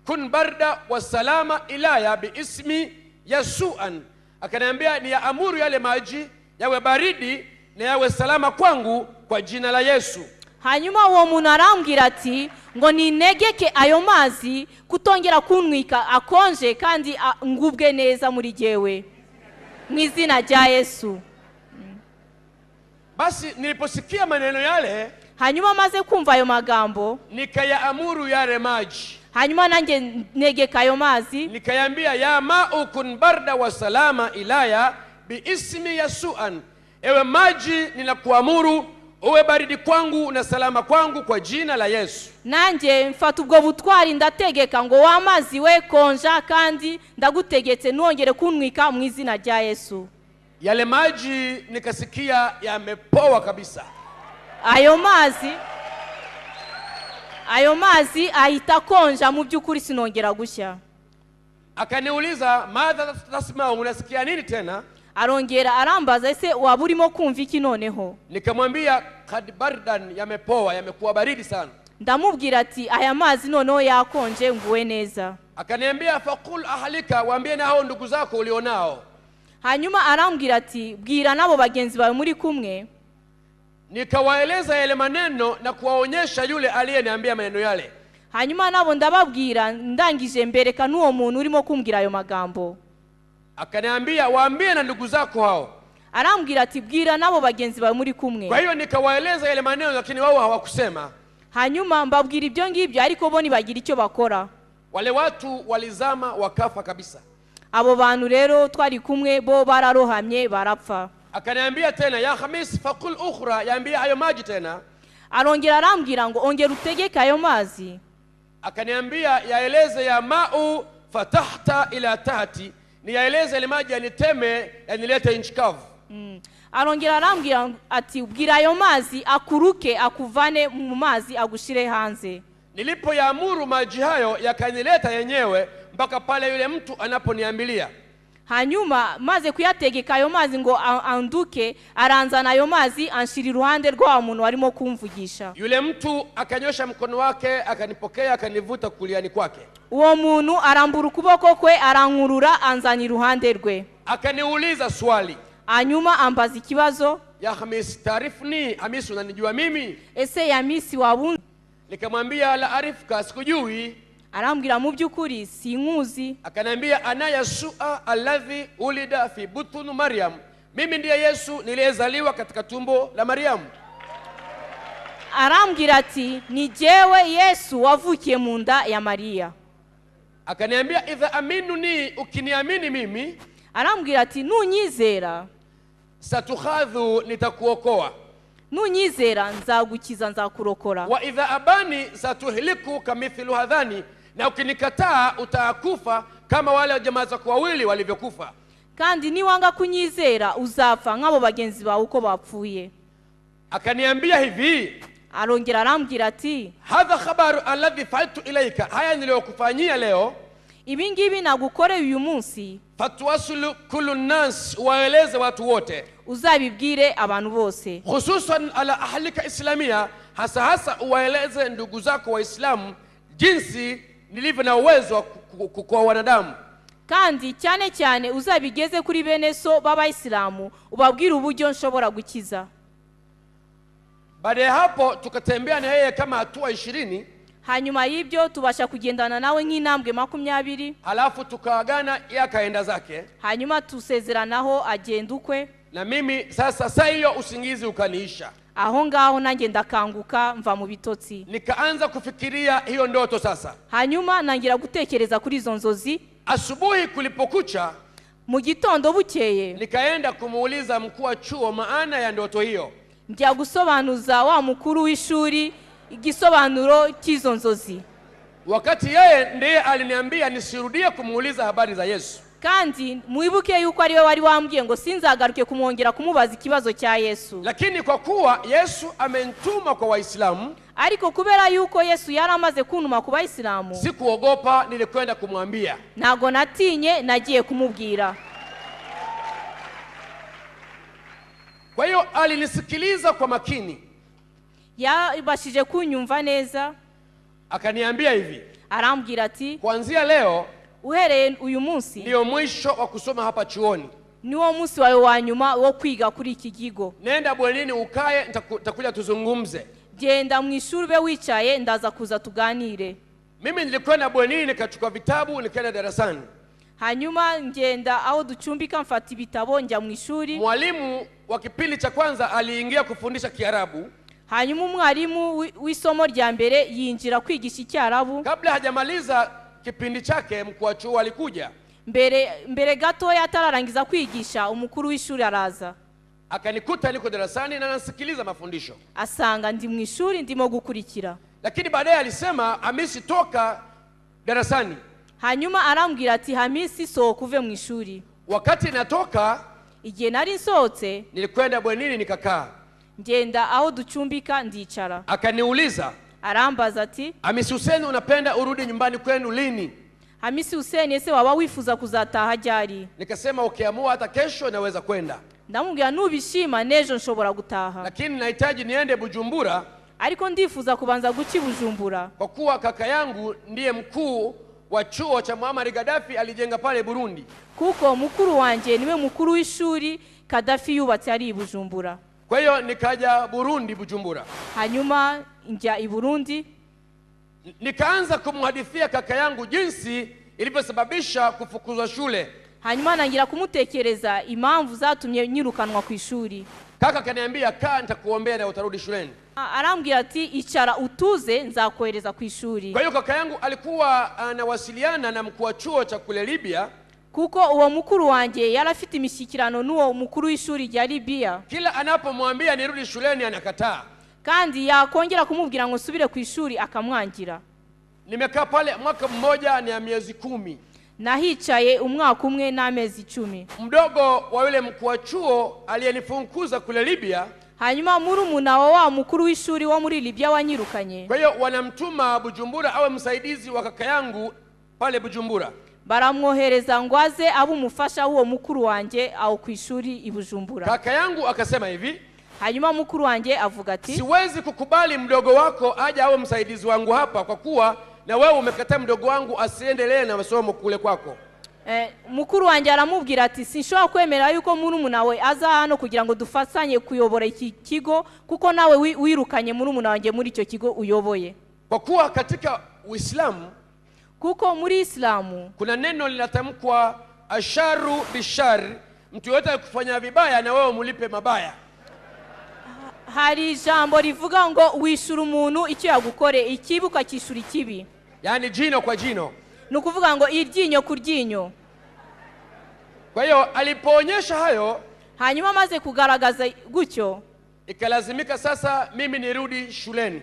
kun barda wa salama ilaya biismi Yasuan. Akaniambia ni amuru yale maji yawe baridi na yawe salama kwangu kwa jina la Yesu. Hanyuma uwo muntu arambwira ati ngo ninegeke ayo mazi kutongera kunwika akonje kandi ngubwe neza muri jewe mu izina rya Yesu. Basi niliposikia maneno yale, hanyuma maze kumva ayo magambo, nikayaamuru yale maji. Hanyuma nanjye negeka ayo mazi, nikayambia ya ma'u kun barda wa salama ilaya biismi Yasuan, ewe maji ninakuamuru uwe baridi kwangu na salama kwangu kwa jina la Yesu. Nanjye mfata ubwo butwari ndategeka ngo wa mazi we konja kandi ndagutegetse nongere kunwika mu izina rya Yesu. Yale maji nikasikia yamepoa kabisa. Ayo mazi ahita konja mu byukuri sinongera gushya. Akaniuliza madha tasma, unasikia nini tena? Arongera arambaza ese waburimo kumva iki noneho? Nikamwambia kad bardan, yamepoa, yamekuwa baridi sana. Ndamubwira ati aya mazi noneho yakonje nguwe neza. Akaniambia faqul ahlika, waambie na hao ndugu zako ulionao. Hanyuma arambwira ati bwira nabo bagenzi bawe muri kumwe. Nikawaeleza yale maneno na kuwaonyesha yule aliyeniambia maneno yale. Hanyuma nabo ndababwira ndangije mbereka n'uwo muntu urimo kumbwira ayo magambo. Akaniambia waambie na ndugu zako hao. Arambwira ati bwira nabo bagenzi bawe muri kumwe. Kwa hiyo nikawaeleza yale maneno lakini wao hawakusema. Hanyuma mbabwira ibyo ngibyo ariko bo nibagira icyo bakora. Wale watu walizama wakafa kabisa. Abo bantu rero twari kumwe bo bararohamye barapfa. Akaniambia tena ya Hamis faqul ukhra, yaambia hayo maji tena. Arongera arambwira ngo ongera utegeke ayo mazi. Akaniambia yaeleze ya ma'u fatahta ila tahti, ni yaeleze ile maji yaniteme yanilete nchi kavu. Arongera arambwira ati bwira ayo mazi akuruke akuvane mu mazi agushire hanze. Nilipoyaamuru maji hayo yakanileta yenyewe mpaka pale yule mtu anaponiambilia. Hanyuma maze kuyategeka ayo mazi ngo anduke, aranzana ayo mazi anshira iruhande rwa muntu warimo kumvugisha. Yule mtu akanyosha mkono wake akanipokea akanivuta kuliani kwake. Uwo muntu arambura ukuboko kwe arankurura anzana iruhande rwe. Akaniuliza swali. Hanyuma ambaza ikibazo, ya Hamis tarifni, Hamis unanijua mimi? Ese ya Hamisi wabunzi? Nikamwambia la arifka, sikujui. Arambwira mu byukuri sinkuzi. Akaniambia ana Yasua alladhi ulida fi butun Maryam, mimi ndiye Yesu niliyezaliwa katika tumbo la Maryam. Arambwira ati ni jewe Yesu wavukiye mu nda ya Maria. Akaniambia idha aminuni, ukiniamini mimi, arambwira ati nunyizera satukhadhu, nitakuokoa. Nunyizera nzagukiza, nzakurokora. Wa idha abani satuhliku kamithlu hadhani, na ukinikataa utakufa kama wale jamaa zako wawili walivyokufa. Kandi niwanga kunyizera uzapfa nk'abo bagenzi bawe uko bapfuye. Akaniambia hivi, arongera arambwira ati hadha khabaru alladhi fa'altu ilayka, haya niliyokufanyia leo, ibi ngibi nagukoreye uyu munsi, fatwasulu kullu nas, waeleze watu wote, uzabibwire abantu bose, hususan ala ahlika islamia, hasa uwaeleze ndugu zako waislamu jinsi nilivyo na uwezo kwa wanadamu. Kandi cyane cyane uzabigeze kuri bene so b'abayisilamu, ubabwire uburyo nshobora gukiza. Baada ya hapo tukatembea na yeye kama hatua 20. Hanyuma y'ibyo tubasha kugendana nawe nk'intambwe 20. Halafu tukaagana, yakaenda zake. Hanyuma tusezeranaho agenda ukwe. Na mimi sasa hiyo usingizi ukaniisha. Aho ngaho nanjye ndakanguka mva mu bitotsi. Nikaanza kufikiria hiyo ndoto sasa. Hanyuma nangira gutekereza kuri izo nzozi. Asubuhi kulipokucha, mu gitondo bukeye, nikaenda kumuuliza mkuu wa chuo maana ya ndoto hiyo. Njya gusobanuza wa mukuru w'ishuri igisobanuro cy'izo nzozi. Wakati yeye ndiye aliniambia nisirudie kumuuliza habari za Yesu. Kandi muibuke yuko ari we wari wambwiye ngo sinzagaruke kumwongera kumubaza ikibazo cya Yesu. Lakini kwa kuwa Yesu amenituma kwa Waislamu, ariko kubera yuko Yesu yaramaze kuntuma ku Bayisilamu, sikuogopa, nilikwenda kumwambia. Nago natinye, nagiye kumubwira. Kwa hiyo alinisikiliza kwa makini. Yabashije kunyumva neza. Akaniambia hivi, arambwira ati kuanzia leo, uhereye uyu munsi ndio mwisho wa kusoma hapa chuoni. Niwo munsi wawe wa nyuma wo kwiga kuri iki kigo. Nenda bwenini ukae, nitakuja tuzungumze. Genda mu ishuri be wicaye, ndaza kuza tuganire. Mimi nilikwenda bwenini, nikachukua vitabu, nikaenda darasani. Hanyuma ngenda aho ducumbika, mfata ibitabo njya mu ishuri. Mwalimu wa kipindi cha kwanza aliingia kufundisha Kiarabu. Hanyuma umwarimu w'isomo rya mbere yinjira kwigisha Icyarabu. Kabla hajamaliza kipindi chake, mkuu wa chuo alikuja. Mbere gato atararangiza kwigisha, umukuru w'ishuri araza. Akanikuta niko darasani na nasikiliza mafundisho. Asanga ndi mu ishuri ndimo gukurikira. Lakini baadaye alisema, Hamisi toka darasani. Hanyuma arambwira ati Hamisi sohoka uve mu ishuri. Wakati natoka, igihe nari nsohotse, nilikwenda bwenini nikakaa. Ngenda aho ducumbika ndicara. Akaniuliza, arambaza ati Hamisi Hussein, unapenda urudi nyumbani kwenu lini? Hamisi Hussein, ese waba wifuza kuzataha ryari? Nikasema ukiamua hata kesho naweza kwenda. Ndamubwira nubishima nejo nshobora gutaha. Lakini nahitaji niende Bujumbura. Ariko ndifuza kubanza guki Bujumbura. Kwa kuwa kaka yangu ndiye mkuu wa chuo cha Muammar Gaddafi, alijenga pale Burundi. Kuko mukuru wanje niwe mukuru w'ishuri Gaddafi yubatse ari Bujumbura. Kwa hiyo nikaja Burundi, Bujumbura. Hanyuma njya i Burundi. Nikaanza kumhadithia kaka yangu jinsi ilivyosababisha kufukuzwa shule. Hanyuma nangira kumutekereza impamvu zatumye nyirukanwa ku ishuri. Kaka kaniambia, kaa nitakuombea na utarudi shuleni. Arambwira ati icara utuze nzakohereza ku ishuri. Kwa hiyo kaka yangu alikuwa anawasiliana na mkuu wa chuo cha kule Libya. Kuko uwo mukuru wanje yarafite imishyikirano n'uwo mukuru w'ishuri rya Libya. Kila anapomwambia nirudi shuleni anakataa. Kandi yakongera kumubwira ngo subire ku ishuri akamwangira. Nimekaa pale mwaka mmoja na miezi 10. Nahicaye umwaka umwe n'amezi 10. Mdogo wa yule mkuu wa chuo aliyenifunkuza kule Libya, hanyuma murumuna wa mukuru w'ishuri wo muri Libya wanyirukanye. Kwa hiyo wanamtuma Bujumbura awe msaidizi wa kaka yangu pale Bujumbura. Baramwohereza ngo aze abe umufasha w'uwo mukuru wanje aho ku ishuri i Bujumbura. Kaka yangu akasema hivi, hanyuma mukuru wanje avuga ati siwezi kukubali mdogo wako aje awe msaidizi wangu hapa, kwa kuwa na wewe umekataa mdogo wangu asiendelee na masomo kule kwako. Mukuru wanje aramubwira ati sinshobora kwemera yuko murumuna we aza hano kugira ngo dufatanye kuyobora iki kigo, kuko nawe wirukanye murumuna wanje muri icyo kigo uyoboye. Kwa kuwa katika Uislamu, kuko muri Islamu kuna neno linatamkwa asharu bishar, mtu yote kufanya vibaya na wewe mulipe mabaya. Hari ijambo rivuga ngo wishura umuntu icyo yagukore, ikibi ukakishura ikibi. Yani jino kwa jino. nukuvuga ngo iryinyo ku ryinyo. Kwa hiyo alipoonyesha hayo, hanyuma amaze kugaragaza gutyo, ikalazimika sasa mimi nirudi shuleni.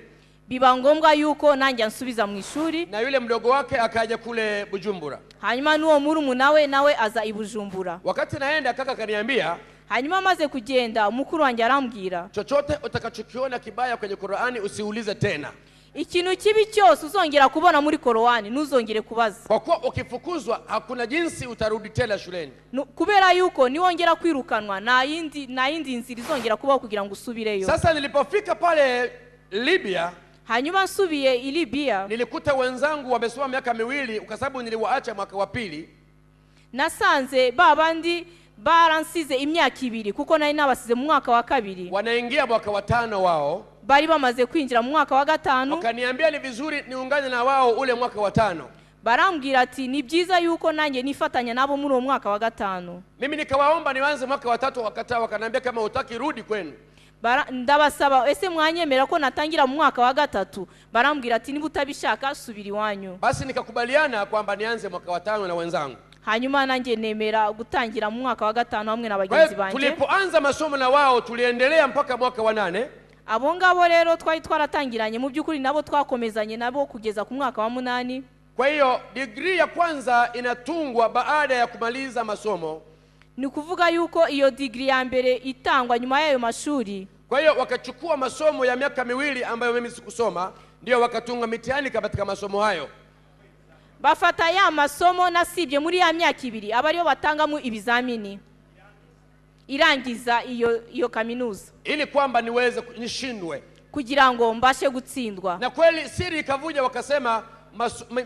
biba ngombwa yuko nanjye nsubiza mu ishuri, na yule mdogo wake akaja kule Bujumbura. hanyuma n'uwo murumuna we nawe aza i Bujumbura. Wakati naenda kaka kaniambia, hanyuma amaze kugenda mukuru wanjye arambwira, chochote utakachokiona kibaya kwenye Qur'ani usiulize tena. ikintu kibi cyose uzongera kubona muri Korowani ntuzongere kubaza, Kwa kuwa ukifukuzwa hakuna jinsi utarudi tena shuleni. kubera yuko niwongera kwirukanwa na yindi nzira izongera kubaho kugira ngo usubireyo. Sasa nilipofika pale Libya, hanyuma nsubiye i Libya, nilikuta wenzangu wamesoma miaka 2 kwa sababu niliwaacha mwaka wa 2. nasanze babandi baransize imyaka 2 kuko nari nabasize mu mwaka wa 2, wanaingia mwaka wa 5 wao. bari bamaze kwinjira mu mwaka wa 5. Wakaniambia ni vizuri niungane na wao ule mwaka wa 5. barambwira ati ni byiza yuko nanjye nifatanya nabo muri uwo mwaka wa 5. Mimi nikawaomba nianze mwaka wa 3, wakataa, wakaniambia kama hutaki rudi kwenu. ndabasaba ese mwanyemera ko natangira mu mwaka wa 3. barambwira ati niba utabishaka subira iwanyu. Basi nikakubaliana kwamba nianze mwaka wa 5 na wenzangu. hanyuma nanjye nemera gutangira mu mwaka wa 5 hamwe na bagenzi banjye. Tulipoanza masomo na wao tuliendelea mpaka mwaka wa 8. abo ngabo rero twari twaratangiranye, mu by'ukuri nabo twakomezanye nabo kugeza ku mwaka wa 8. Kwa hiyo degree ya kwanza inatungwa baada ya kumaliza masomo. ni kuvuga yuko iyo degree ya mbere itangwa nyuma y'ayo mashuri. Kwa hiyo wakachukua masomo ya miaka 2 ambayo mimi sikusoma, ndio wakatunga mitihani katika masomo hayo. bafata ya masomo nasibye muri ya myaka 2 abariyo batangamo ibizamini irangiza iyo kaminuza, ili kwamba niweze nishindwe, kugira ngo mbashe gutsindwa. Na kweli siri ikavuja, wakasema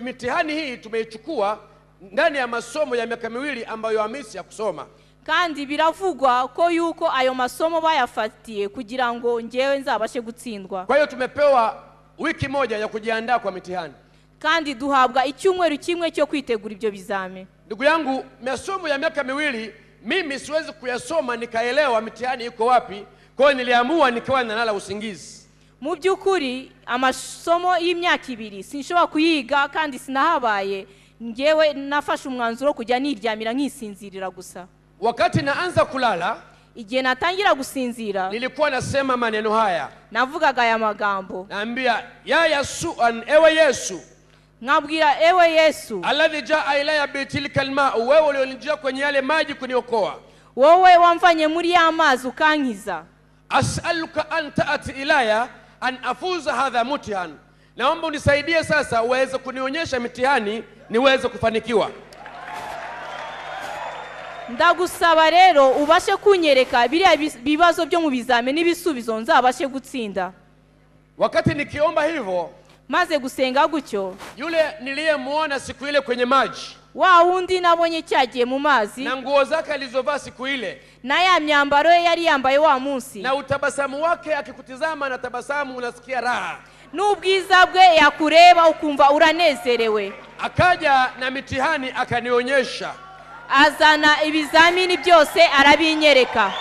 mitihani hii tumeichukua ndani ya masomo ya miaka 2 ambayo Hamisi ya kusoma. kandi biravugwa ko yuko ayo masomo bayafatiye kugira ngo ngewe nzabashe gutsindwa. Kwa hiyo tumepewa wiki moja ya kujiandaa kwa mitihani, kandi duhabwa icyumweru kimwe cyo kwitegura ibyo bizame. Ndugu yangu, masomo ya miaka 2 mimi siwezi kuyasoma nikaelewa mitihani iko wapi. Kwa hiyo niliamua nikiwa nalala usingizi. mu by'ukuri amasomo y'imyaka 2 sinshobora kuyiga kandi sinahabaye, ngewe nafashe umwanzuro kujya niryamira nkisinzirira gusa. Wakati naanza kulala, igihe natangira gusinzira, nilikuwa nasema maneno haya, navugaga aya magambo, naambia ya Yasuan, ewe Yesu, nkabwira ewe Yesu, alladhi jaa ilaya bitilka alma, wewe ulionijia kwenye yale maji kuniokoa, wowe wamfanye muri ya mazi ukankiza. as'aluka an ta'ati ilaya an afuza hadha mutihan, naomba unisaidie sasa uweze kunionyesha mitihani niweze kufanikiwa. ndagusaba rero ubashe kunyereka biriya bibazo byo mu bizame n'ibisubizo nzabashe gutsinda. Wakati nikiomba hivyo, maze gusenga gutyo, yule niliyemuona siku ile kwenye maji, wa wundi nabonye cyagiye mu mazi, na nguo zake alizovaa siku ile, na ya myambaro ye yari yambaye wa munsi, na utabasamu wake, akikutizama na tabasamu unasikia raha, n'ubwiza bwe yakureba ukumva uranezerewe. akaja na mitihani akanionyesha, azana ibizamini byose arabinyereka.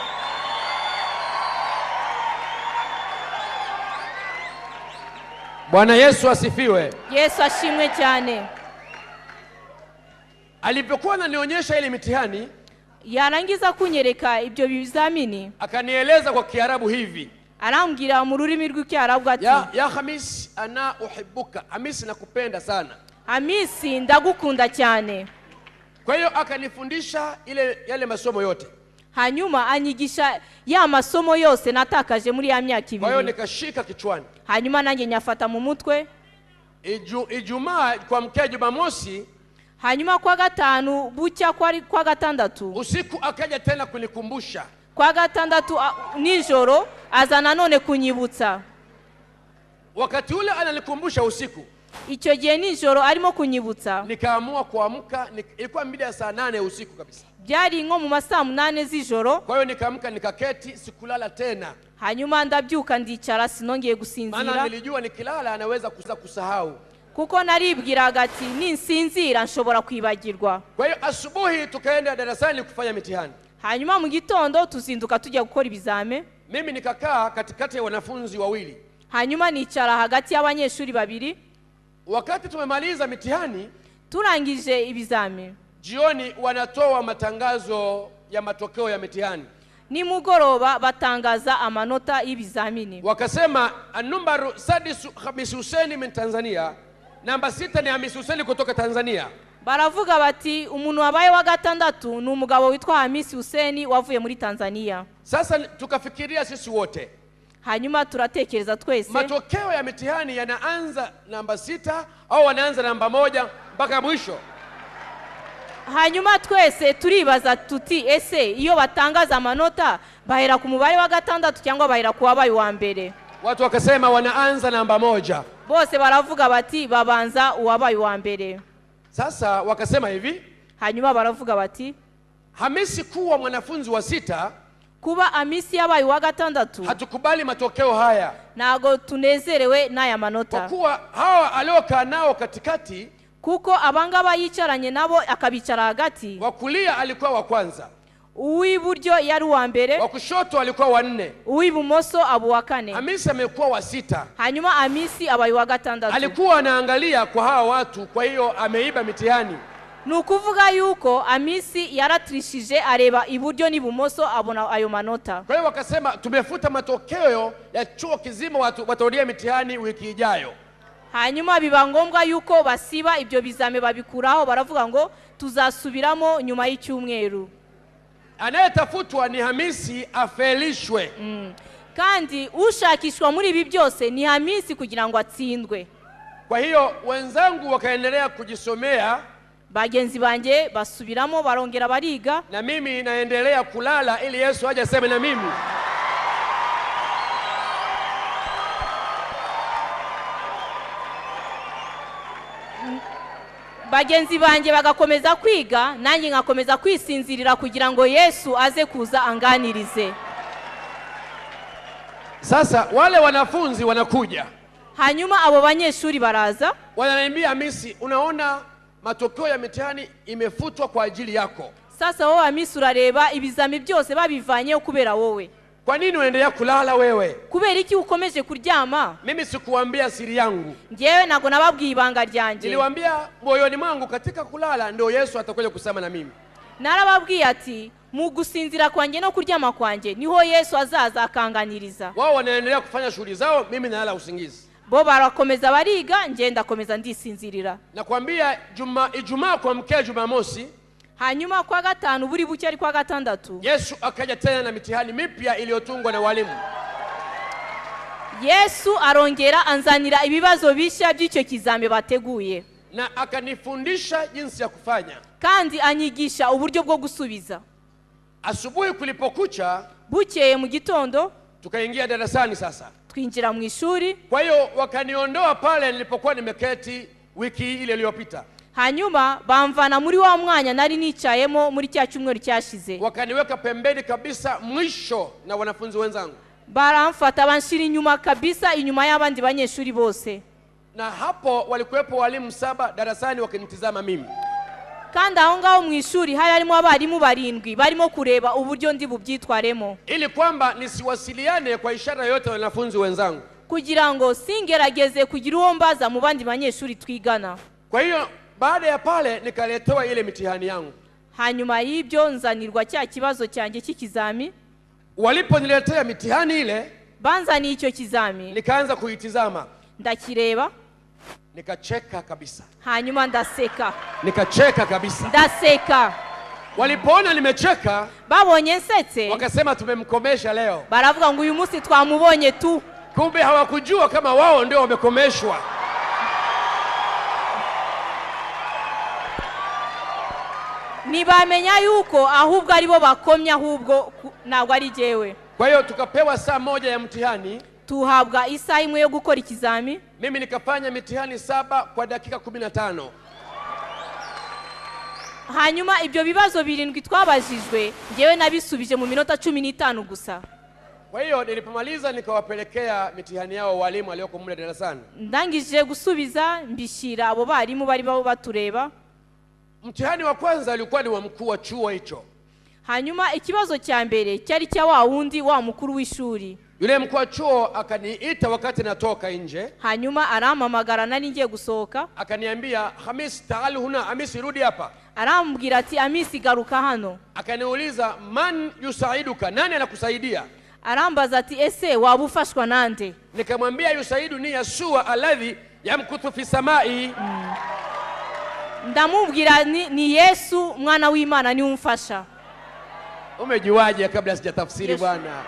Bwana Yesu asifiwe. Yesu ashimwe cyane. Alipokuwa ananionyesha ile mitihani, yarangiza kunyereka ibyo bizamini, akanieleza kwa Kiarabu hivi, arambwira mu rurimi rw'Icyarabu ati, ya Hamis, ana uhibbuka, Hamisi nakupenda sana, Hamisi ndagukunda cyane. Kwa hiyo akanifundisha yale masomo yote, hanyuma anyigisha ya masomo yose natakaje muri ya myaka 2. Kwa hiyo nikashika kichwani, hanyuma nanjye nyafata mu mutwe. Ijumaa kwa mkia Jumamosi, hanyuma kwa 5 bucya kwa 6 usiku akaja tena kunikumbusha, kwa 6 nijoro aza nanone kunyibutsa. Wakati ule ananikumbusha usiku, icyo gihe nijoro arimo kunyibutsa, nikaamua kuamka. Ilikuwa mida ya saa 8 usiku kabisa, byari nko mu masaa 8 z'ijoro. Kwa hiyo nikaamka nikaketi, sikulala tena. hanyuma ndabyuka ndicara, sinongeye gusinzira, maana nilijua nikilala anaweza kusahau, kuko naribwiraga ati ninsinzira nshobora kwibagirwa. Kwa hiyo asubuhi tukaenda darasani kufanya mitihani. hanyuma mu gitondo tuzinduka tujya gukora ibizame. Mimi nikakaa katikati ya wanafunzi 2, hanyuma nicara hagati y'abanyeshuri 2. Wakati tumemaliza mitihani, turangije ibizami, jioni wanatoa matangazo ya matokeo ya mitihani. nimugoroba batangaza amanota y'ibizamini. Wakasema an-numbaru sadisu Hamisi Hussein min Tanzania, namba 6 ni Hamisi Hussein kutoka Tanzania. Baravuga bati umuntu wabaye wa gatandatu ni umugabo witwa Hamisi Hussein wavuye muri Tanzania. Sasa tukafikiria sisi wote, hanyuma turatekereza twese, matokeo ya mitihani yanaanza namba 6 au wanaanza namba 1 mpaka mwisho. hanyuma twese turibaza tuti ese iyo batangaza amanota bahera ku mubare wa gatandatu cyangwa bahera ku wabaye wa mbere? Watu wakasema wanaanza namba 1. Bose baravuga bati babanza uwabaye wa mbere. Sasa wakasema hivi, hanyuma baravuga bati Hamisi kuwa mwanafunzi wa 6, kuba Hamisi yabaye wa gatandatu, hatukubali matokeo haya. nago tunezerewe n'aya manota. Kwa kuwa hawa aliokaa nao katikati, kuko abangaba yicaranye nabo akabicara hagati, wa kulia alikuwa wa kwanza, uw'iburyo yari wa mbere, wa kushoto alikuwa wa 4, uw'ibumoso abo wa 4. Hamisi amekuwa wa 6. hanyuma Hamisi abaye wa gatandatu. Alikuwa anaangalia kwa hawa watu, kwa hiyo ameiba mitihani. Nukuvuga yuko Hamisi yaratrishije areba iburyo n'ibumoso abona ayo manota. Kwa hiyo wakasema tumefuta matokeo ya chuo kizima, watu watarudia mitihani wiki ijayo. hanyuma biba ngombwa yuko basiba ibyo bizame babikuraho, baravuga ngo tuzasubiramo nyuma y'icyumweru. Anayetafutwa ni Hamisi afelishwe. kandi ushakishwa muri ibi byose ni Hamisi kugira ngo atsindwe. Kwa hiyo wenzangu wakaendelea kujisomea, bagenzi banjye basubiramo barongera bariga, na mimi naendelea kulala ili Yesu aje aseme na mimi. bagenzi banjye bagakomeza kwiga, nanjye ngakomeza kwisinzirira kugira ngo Yesu aze kuza anganirize. Sasa wale wanafunzi wanakuja, hanyuma abo banyeshuri baraza, wananiambia Hamisi, unaona matokeo ya mitihani imefutwa kwa ajili yako. sasa wowe Hamisi urareba ibizami byose babivanyeho kubera wowe. Kwa nini unaendelea kulala wewe? kubera iki ukomeje kuryama? Mimi sikuambia siri yangu. Ngewe nago nababwiye ibanga ryanjye. Niliwaambia moyoni mwangu katika kulala ndio Yesu atakuja kusema na mimi. Narababwiye ati mu gusinzira kwanjye no kuryama kwanjye niho Yesu azaza akanganiriza. Wao wanaendelea kufanya shughuli zao, mimi nalala usingizi. Bo barakomeza bariga, nje ndakomeza ndisinzirira. Nakwambia Ijumaa kwa mkea Jumamosi, hanyuma kwa gatanu buri bucye ari kwa gatandatu, Yesu akaja tena na mitihani mipya iliyotungwa na walimu. Yesu arongera anzanira ibibazo bishya by'icyo kizame bateguye, na akanifundisha jinsi ya kufanya, kandi anyigisha uburyo bwo gusubiza. Asubuhi kulipokucha, bukeye mu gitondo tukaingia darasani. Sasa twinjira mu ishuri. Kwa hiyo wakaniondoa pale nilipokuwa nimeketi wiki ile iliyopita, hanyuma bamvana muri wa mwanya nari nicayemo muri cya cyumweru cyashize, wakaniweka pembeni kabisa mwisho na wanafunzi wenzangu. baramfata banshira inyuma kabisa, inyuma y'abandi banyeshuri bose. Na hapo walikuwepo walimu 7 darasani wakinitizama mimi. kandi aho ngaho mu ishuri hari harimo abarimu 7 barimo kureba uburyo ndi bubyitwaremo, ili kwamba nisiwasiliane kwa ishara yote na wanafunzi wenzangu, kugira ngo singerageze kugira uwo mbaza mu bandi banyeshuri twigana. Kwa hiyo baada ya pale nikaletewa ile mitihani yangu. hanyuma y'ibyo nzanirwa cya kibazo cyanjye cy'ikizami. Waliponiletea mitihani ile, banzaniye icyo kizami, nikaanza kuitizama, ndakireba, nikacheka kabisa. hanyuma ndaseka, Nikacheka kabisa. ndaseka. Walipoona nimecheka, babonye nsetse, wakasema tumemkomesha leo. baravuga ngo uyu munsi twamubonye tu. Kumbe hawakujua kama wao ndio wamekomeshwa. Nibamenya yuko ahubwo aribo bakomye, ahubwo ntabwo ari jewe. Kwa hiyo tukapewa saa 1 ya mtihani, tuhabwa isaha imwe yo gukora ikizami. mimi nikafanya mitihani 7 kwa dakika 15. hanyuma ibyo bibazo 7 twabajijwe ngewe nabisubije mu minota 15 gusa. Kwa hiyo nilipomaliza nikawapelekea mitihani yao walimu walioko mule darasani. Ndangije gusubiza mbishira abo barimu bari batureba. Mtihani wa kwanza ulikuwa ni wa mkuu wa chuo hicho. hanyuma ikibazo cya mbere cyari cya wa wundi wa mukuru w'ishuri. Yule mkuu wa chuo akaniita wakati natoka nje. hanyuma arampamagara nari ngiye gusohoka. Akaniambia, Hamis, taali huna. Hamis, rudi hapa. Arambwira ati, Hamisi garuka hano. Akaniuliza, man yusaiduka, nani anakusaidia? Arambaza ati, ese waba ufashwa nande? Nikamwambia, yusaidu ni Yeshua alladhi yamkuthu fi samai. Ndamubwira ni Yesu mwana w'Imana ni umfasha. Umejuaje kabla sijatafsiri bwana?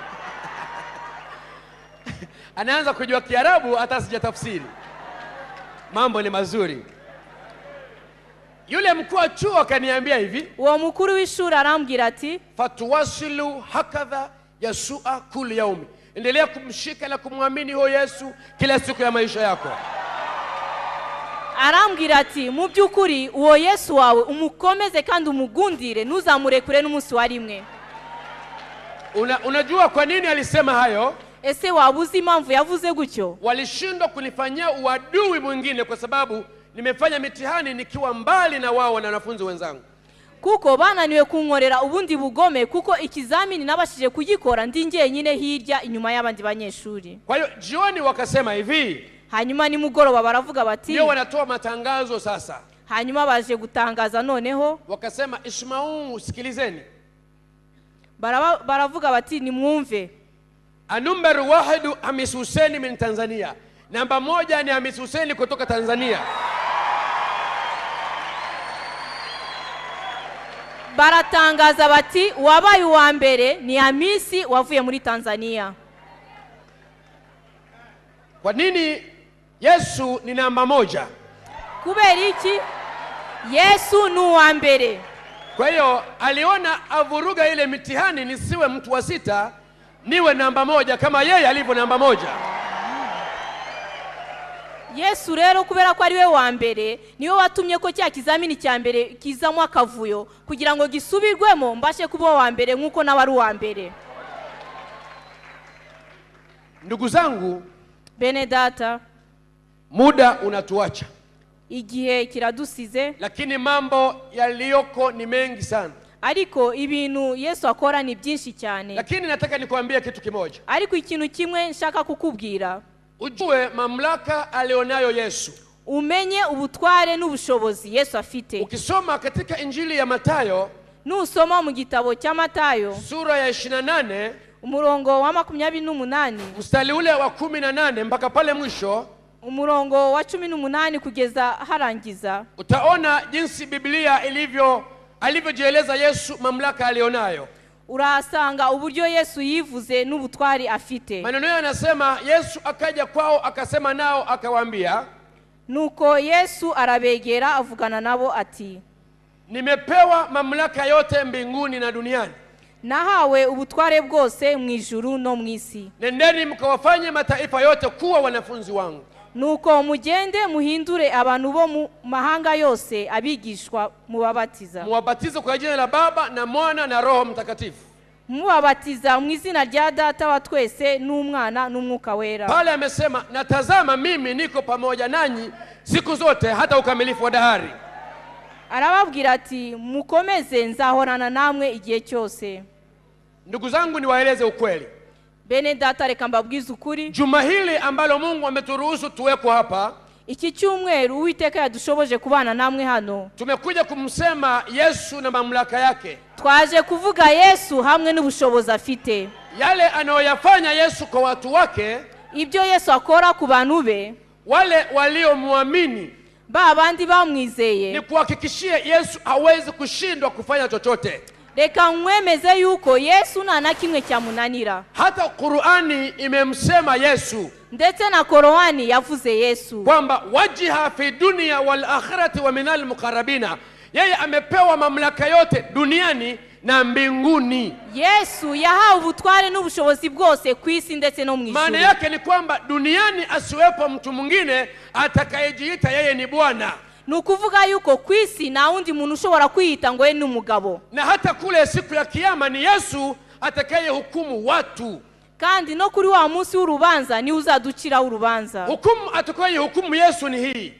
Anaanza kujua Kiarabu hata sijatafsiri. Mambo ni mazuri. Yule mkuu wa chuo akaniambia hivi, uwo mukuru w'ishuri arambwira ati, fatuwasilu hakadha Yeshua kuli yaumi. Endelea kumshika na kumwamini huyo Yesu kila siku ya maisha yako. arambwira ati, mu by'ukuri uwo Yesu wawe umukomeze kandi umugundire, ntuzamurekure n'umunsi wa rimwe. Unajua kwa nini alisema hayo? Ese waba uzi impamvu yavuze gutyo? Walishindwa kunifanyia uadui mwingine kwa sababu nimefanya mitihani nikiwa mbali na wao na wanafunzi wenzangu. Kuko bananiwe kunkorera ubundi bugome kuko ikizamini nabashije kugikora ndi njyenyine hirya inyuma y'abandi banyeshuri. Kwa hiyo jioni wakasema hivi, hanyuma ni mugoroba baravuga bati, ndio wanatoa matangazo sasa. hanyuma baje gutangaza noneho wakasema, Ismau, sikilizeni. Baravuga bati, ni mwumve. Number 1 Hamis Hussein min Tanzania. Namba 1 ni Hamis Hussein kutoka Tanzania. Baratangaza bati, wabaye uwa mbere ni Hamisi wavuye muri Tanzania. Kwa nini Yesu ni namba 1? Kubera iki? Yesu ni uwa mbere. Kwa hiyo aliona avuruga ile mitihani nisiwe mtu wa 6, niwe namba 1 kama yeye alivyo namba 1. Yesu rero kubera ko ari we wa mbere niwe watumye ko cya kizamini cya mbere kizamwa akavuyo kugira ngo gisubirwemo mbashe kuba wa mbere nkuko n'abari wa mbere. Ndugu zangu, bene data, muda unatuacha, igihe kiradusize, lakini mambo yaliyoko ni mengi sana. Ariko ibintu Yesu akora ni byinshi cyane. Lakini nataka nikuambia kitu kimoja. Ariko ikintu kimwe nshaka kukubwira. Ujue mamlaka alionayo Yesu. Umenye ubutware n'ubushobozi Yesu afite. Ukisoma katika Injili ya Matayo, nusoma mu gitabo cya Matayo sura ya 28, umurongo wa 28, mstari ule wa 18 mpaka pale mwisho, umurongo wa 18 kugeza harangiza, utaona jinsi Biblia alivyojieleza Yesu mamlaka alionayo. Urasanga uburyo Yesu yivuze n'ubutwari afite. Maneno yanasema, Yesu akaja kwao akasema nao akawaambia, nuko Yesu arabegera avugana nabo ati, nimepewa mamlaka yote mbinguni na duniani. Nahawe ubutware bwose mu ijuru no mu isi. Nendeni mkawafanye mataifa yote kuwa wanafunzi wangu. Nuko mugende muhindure abantu bo mu mahanga yose abigishwa mubabatiza. Muwabatize kwa jina la Baba na Mwana na Roho Mtakatifu. Mubabatiza mu izina rya Data wa twese n'Umwana n'Umwuka wera. Pale amesema, natazama mimi niko pamoja nanyi siku zote hata ukamilifu wa dahari. Arababwira ati, mukomeze nzahorana namwe igihe cyose. Ndugu zangu, niwaeleze ukweli. Bene data, reka mbabwize ukuri. Juma hili ambalo Mungu ameturuhusu tuweko hapa, iki cyumweru Uwiteka yadushoboje kubana namwe hano, tumekuja kumsema Yesu na mamlaka yake. Twaje kuvuga Yesu hamwe n'ubushobozi afite. Yale anayoyafanya Yesu kwa watu wake, ibyo Yesu akora ku bantu be, wale waliomwamini, babandi bamwizeye, ni kuhakikishia Yesu hawezi kushindwa kufanya chochote. Reka mwemeze yuko Yesu nta na kimwe cyamunanira. Hata Qur'ani imemsema Yesu, ndetse na Korani yavuze Yesu kwamba wajiha fi dunya wal akhirati wa minal muqarrabina. Yeye amepewa mamlaka yote duniani na mbinguni. Yesu yahawe ubutware n'ubushobozi bwose ku isi ndetse no mu ijuru. Maana yake ni kwamba duniani asiwepo mtu mwingine atakayejiita yeye ni Bwana. Nukuvuga yuko ku isi na undi muntu ushobora kwiyita ngo yeye ni umugabo. Na hata kule siku ya kiyama ni Yesu atakaye hukumu watu. Kandi no kuri wa munsi w'urubanza ni uzadukira urubanza. Hukumu atakaye hukumu Yesu ni hii.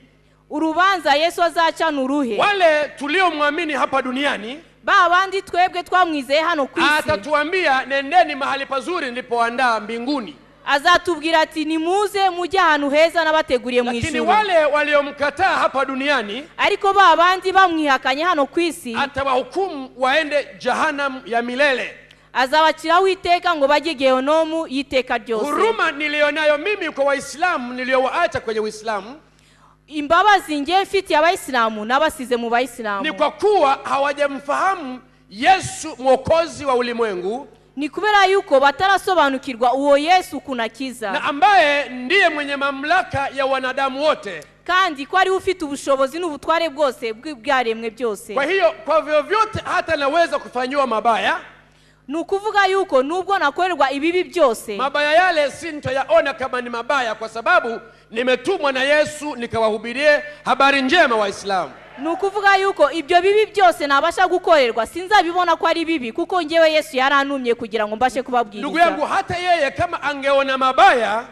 Urubanza Yesu azaca nuruhe. Wale tuliomwamini hapa duniani, babandi twebwe twamwizeye hano ku isi, atatuambia nendeni mahali pazuri nilipoandaa mbinguni. azatubwira ati nimuze mujye ahantu heza nabateguriye mu lakini ijuru. wale waliomkataa hapa duniani Ariko ba bandi bamwihakanye hano ku isi atawahukumu waende jahannam ya milele. azabaciraho iteka ngo bajye Gehonomu y'iteka ryose. Huruma nilionayo mimi kwa Waislamu niliowaacha kwenye Uislamu Imbabazi ngiye mfitiye Abayisilamu n'abasize mu ni Bayisilamu kwa kuwa hawajamfahamu Yesu mwokozi wa ulimwengu, ni kubera yuko batarasobanukirwa uwo Yesu kunakiza na ambaye ndiye mwenye mamlaka ya wanadamu wote, kandi ko ari ufite ubushobozi n'ubutware bwose bw'ibyaremwe byose. kwa hiyo kwa vyovyote hata naweza kufanywa mabaya. Nukuvuga yuko nubwo nakorerwa ibibi byose Mabaya yale sintoyaona kama ni mabaya, kwa sababu nimetumwa na Yesu nikawahubirie habari njema Waislamu. nukuvuga yuko ibyo bibi byose nabasha gukorerwa sinzabibona ko ari bibi, kuko ngewe Yesu yarantumye kugira ngo mbashe kubabwiriza. Ndugu yangu, hata yeye kama angeona mabaya,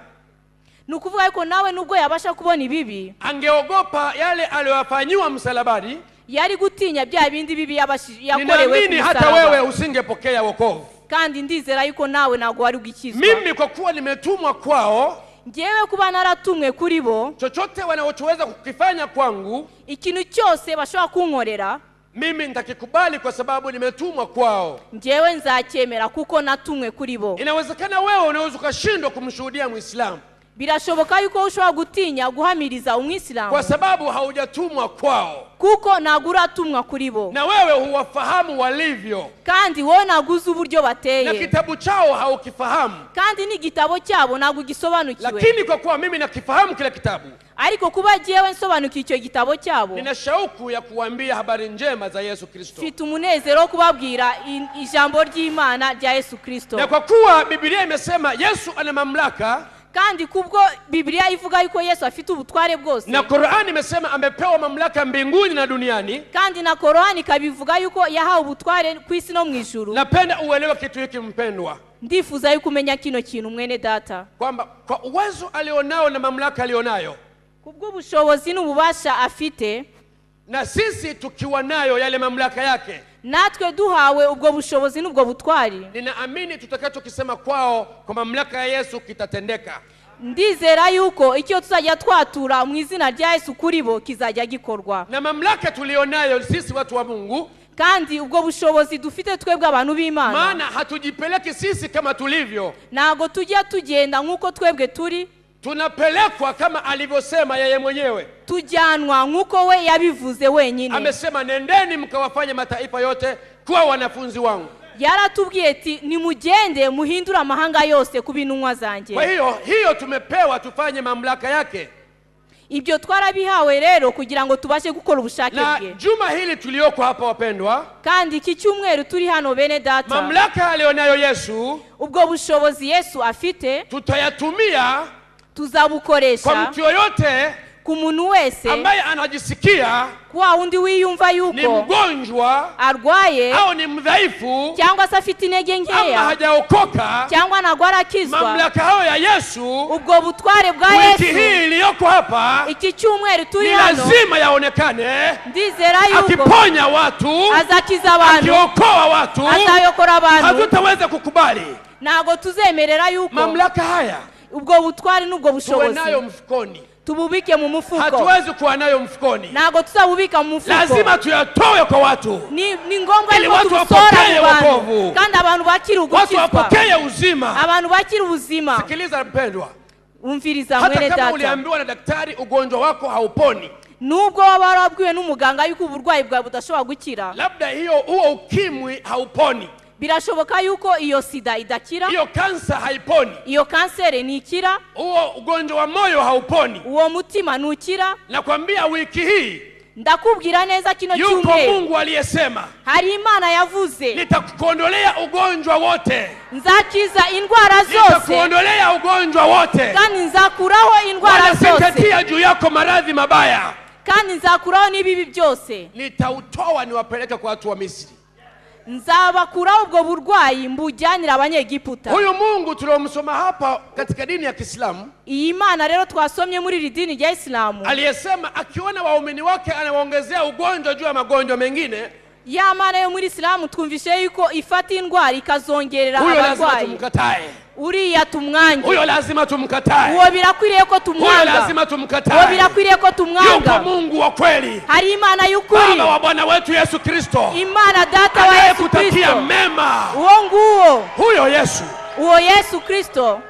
nukuvuga yuko nawe nubwo yabasha kubona ibibi angeogopa yale aliyofanywa msalabani. yari gutinya bya bindi bibi yakorewe Ninaamini hata wewe usingepokea wokovu. kandi ndizera yuko nawe nago wari ugikizwa. Mimi kwa kuwa nimetumwa kwao, Ngewe kuba naratumwe kuri bo, chochote wanachoweza kukifanya kwangu ikintu cyose bashobora kunkorera mimi nitakikubali, kwa sababu nimetumwa kwao. ngewe nzacyemera kuko natumwe kuri bo. Inawezekana wewe unaweza ukashindwa kumshuhudia Muislamu Birashoboka yuko ushobora gutinya guhamiriza Umwisilamu kwa sababu haujatumwa kwao, kuko ntabwo uratumwa kuri bo, na wewe huwafahamu walivyo, kandi wowe naguze uburyo na bateye, kitabu chao haukifahamu. kandi n'igitabo cyabo ntabwo gisobanukiwe. Lakini kwa kuwa mimi nakifahamu kila kitabu, Ariko kuba jyewe nsobanukiye icyo gitabo cyabo, nina shauku ya kuambia habari njema za Yesu Kristo. mfite umunezero wo kubabwira ijambo ry'Imana rya Yesu Kristo. Na kwa kuwa Biblia imesema Yesu ana mamlaka, Kandi kubwo Biblia ivuga yuko Yesu afite ubutware bwose, na Qur'ani imesema amepewa mamlaka mbinguni na duniani, kandi na Korani kabivuga yuko yahawe ubutware ku isi no mu ijuru. napenda uelewe kitu hiki mpendwa, Ndifuza yuko umenya kino kintu mwene data, kwamba kwa uwezo alionao na mamlaka alionayo, kubwo ubushobozi n'ububasha afite, na sisi tukiwa nayo yale mamlaka yake, natwe duhawe ubwo bushobozi n'ubwo butwari, ninaamini tutakachokisema kwao kwa mamlaka ya Yesu kitatendeka. ndizera yuko icyo tuzajya twatura mu izina rya Yesu kuri bo kizajya gikorwa. Na mamlaka tulionayo sisi watu wa Mungu, Kandi ubwo bushobozi dufite twebwe abantu b'Imana, maana hatujipeleki sisi kama tulivyo, ntago tujya tugenda nk'uko twebwe turi, tunapelekwa kama alivyosema yeye mwenyewe. tujyanwa nk'uko we yabivuze wenyine. Amesema nendeni mkawafanye mataifa yote kuwa wanafunzi wangu. Yaratubwiye ati nimugende muhindura amahanga yose kuba intumwa zanjye. Kwa hiyo tumepewa tufanye mamlaka yake. Ibyo twarabihawe rero kugira ngo tubashe gukora ubushake Na bwe. juma hili tulioko hapa wapendwa, Kandi iki cyumweru turi hano bene data, mamlaka alionayo Yesu ubwo bushobozi Yesu afite tutayatumia kwa tuzabukoresha mtu yoyote ku muntu wese ambaye anajisikia kwa undi wiyumva ni yuko mgonjwa arwaye au ni mdhaifu cyangwa se afite intege ama nkeya hajaokoka. cyangwa ntabwo arakizwa. Mamlaka hayo ya Yesu Ubwo butware bwa wiki Yesu hii iliyoko hapa iki cyumweru turi ni hano, lazima yaonekane, ndizera yuko akiponya watu, azakiza abantu, akiokoa watu. azayokora abantu. Hatutaweza kukubali Ntabwo tuzemerera yuko mamlaka haya ubwo butware n'ubwo tuwe bushobozi nayo mfukoni. tububike mu mufuko. Hatuwezi kuwa nayo mfukoni, Ntabwo tuzabubika mu mufuko. lazima tuyatoe kwa watu, ni ngombwa ili yuko watu tubusora wapokee mu bantu, wokovu, kandi abantu bakira watu ugukizwa, wapokee uzima. abantu bakira ubuzima. Sikiliza mpendwa, Umviriza hata mwene kama data, uliambiwa na daktari ugonjwa wako hauponi, nubwo waba warabwiwe n'umuganga yuko uburwayi bwawe budashobora gukira, labda huo ukimwi hauponi, birashoboka yuko iyo sida idakira, hiyo kansa haiponi, iyo kanseri ntikira, huo ugonjwa wa moyo hauponi. uwo mutima ntukira. Nakwambia wiki hii Ndakubwira neza kino yuko cyumweru Mungu aliyesema, hari Imana yavuze, nitakuondolea ugonjwa wote, nzakiza indwara zose nitakuondolea ugonjwa wote, kandi nzakuraho indwara wala zose, sitatia juu yako maradhi mabaya, kandi nzakuraho n'ibibi byose. nitautoa niwapeleke kwa watu wa Misri. Nzabakuraho ubwo burwayi mbujyanira Abanyegiputa. Huyu Mungu tuliomsoma hapa katika dini ya Kiislamu, Iyi Mana rero twasomye muri iri dini rya Islamu, aliyesema akiona waumini wake anawaongezea ugonjwa juu ya magonjwa mengine, ya mana yo muri Islamu twumvishe yuko ifata indwara ikazongerera huyo lazima abarwayi. tumkatae. Uriya tumwange. Huyo lazima tumkatae. Uwo birakwiriye ko tumwanga. Huyo lazima tumkatae. Uwo birakwiriye ko tumwanga. Yuko Mungu wa kweli. Hari Imana y'ukuri. Baba wa Bwana wetu Yesu Kristo. Imana data wa Yesu Kristo. Anayekutakia mema. Uwo nguwo. Huyo Yesu. Uwo Yesu Kristo.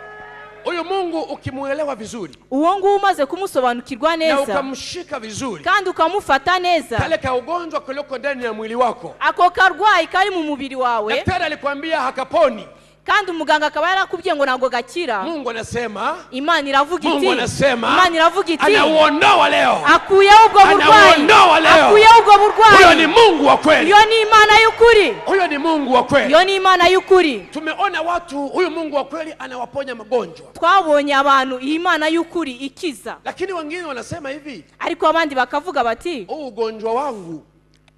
Huyo Mungu ukimuelewa vizuri. Uwo nguwo umaze kumusobanukirwa neza. Na ukamshika vizuri. Kandi ukamufata neza. Kale ka ugonjwa kuliko ndani ya mwili wako. Ako karwayi kari mu mubiri wawe. Daktari alikwambia hakaponi. Kandi umuganga akaba yarakubwiye ngo nago gakira. Mungu anasema, Imana iravuga iti, Mungu anasema, Imana iravuga iti, anauondoa leo. Akuyeho ubwo burwayi. Anauondoa leo. Akuyeho ubwo burwayi. Huyo ni Mungu wa kweli. Iyo ni Imana y'ukuri. Huyo ni Mungu wa kweli. Iyo ni Imana y'ukuri. Tumeona watu, huyu Mungu wa kweli anawaponya magonjwa. Twabonye abantu Imana y'ukuri ikiza. Lakini wengine wanasema hivi, ariko abandi bakavuga bati, ugonjwa wangu,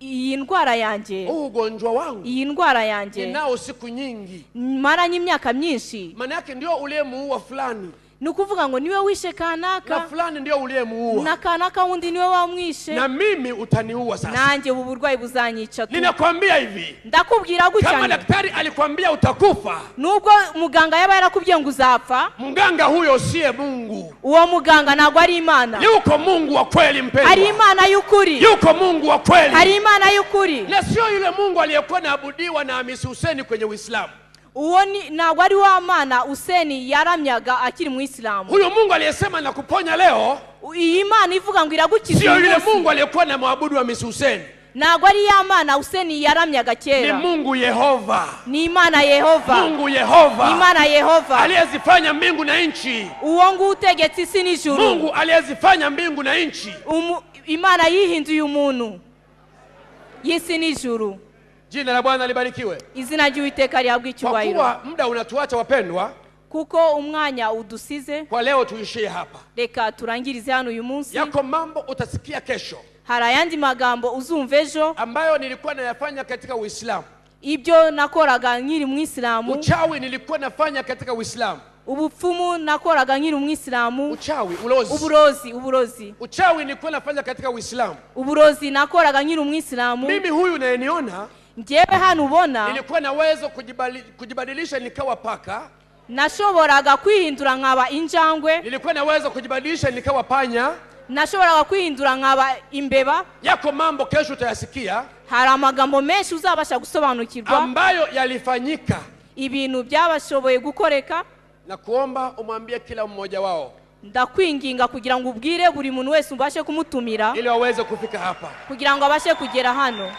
iyi ndwara yanjye, ugonjwa wangu, iyi ndwara yanjye ninao siku nyingi, maranye imyaka myinshi. Maana yake ndio uliyemuua fulani. Nukuvuga ngo niwe wishe kanaka. Na fulani ndio uliyemuua. Na kanaka wundi niwe wamwishe. Na mimi utaniua sasa. Nanjye ubu burwayi buzanyica tu. Ninakwambia hivi. Ndakubwira gutya. Kama daktari alikwambia utakufa. Nubwo muganga yaba yarakubwiye ngo uzapfa. Mganga huyo siye Mungu. Uwo muganga nagwa ari Imana. Yuko Mungu wa kweli mpendwa. Ari Imana y'ukuri. Yuko Mungu wa kweli. Ari Imana y'ukuri. Na sio yule Mungu aliyekuwa naabudiwa na Hamisi Hussein kwenye Uislamu. Uwo ni nagwa ari wa Mana Hussein yaramyaga akiri mu Islamu. Huyo Mungu aliyesema na kuponya leo, iyi Imana ivuga ngo iragukiza. Sio yule Mungu aliyekuwa na maabudu wa Hamisi Hussein. Nagwa ari ya Mana Hussein yaramyaga kera. Ni Mungu Yehova. Ni Imana Yehova. Mungu Yehova. Ni Imana Yehova. Aliyezifanya mbingu na nchi. Uwo nguwo utegetse isi n'ijuru. Mungu aliyezifanya mbingu na nchi. Imana yihinduye umuntu. Y'isi n'ijuru. Jina la Bwana libarikiwe. Izina ry'Uwiteka rihabwe icyubahiro. Kwa kuwa muda unatuacha wapendwa, kuko umwanya udusize, kwa leo tuishie hapa. Reka turangirize hano uyu munsi. Yako mambo utasikia kesho. Hari ayandi magambo uzumva ejo ambayo nilikuwa nayafanya katika Uislamu. Ibyo nakoraga nkiri mu Islamu. Uchawi nilikuwa nafanya katika Uislamu. Ubupfumu nakoraga nkiri mu Islamu. Uchawi, ulozi. Uburozi. Uchawi nilikuwa nafanya katika Uislamu. Uburozi nakoraga nkiri mu Islamu. Mimi huyu unayeniona, njyewe hano ubona, nilikuwa na uwezo kujibadilisha nikawa paka. Nashoboraga kwihindura nkaba injangwe. Nilikuwa na uwezo kujibadilisha nikawa panya. Nashoboraga kwihindura nkaba imbeba. Yako mambo kesho utayasikia. Hari amagambo menshi uzabasha gusobanukirwa ambayo yalifanyika. Ibintu byabashoboye gukoreka. Na kuomba umwambie kila mmoja wao. Ndakwinginga kugira ngo ubwire buri muntu wese ubashe kumutumira ili waweze kufika hapa. Kugira ngo abashe kugera hano.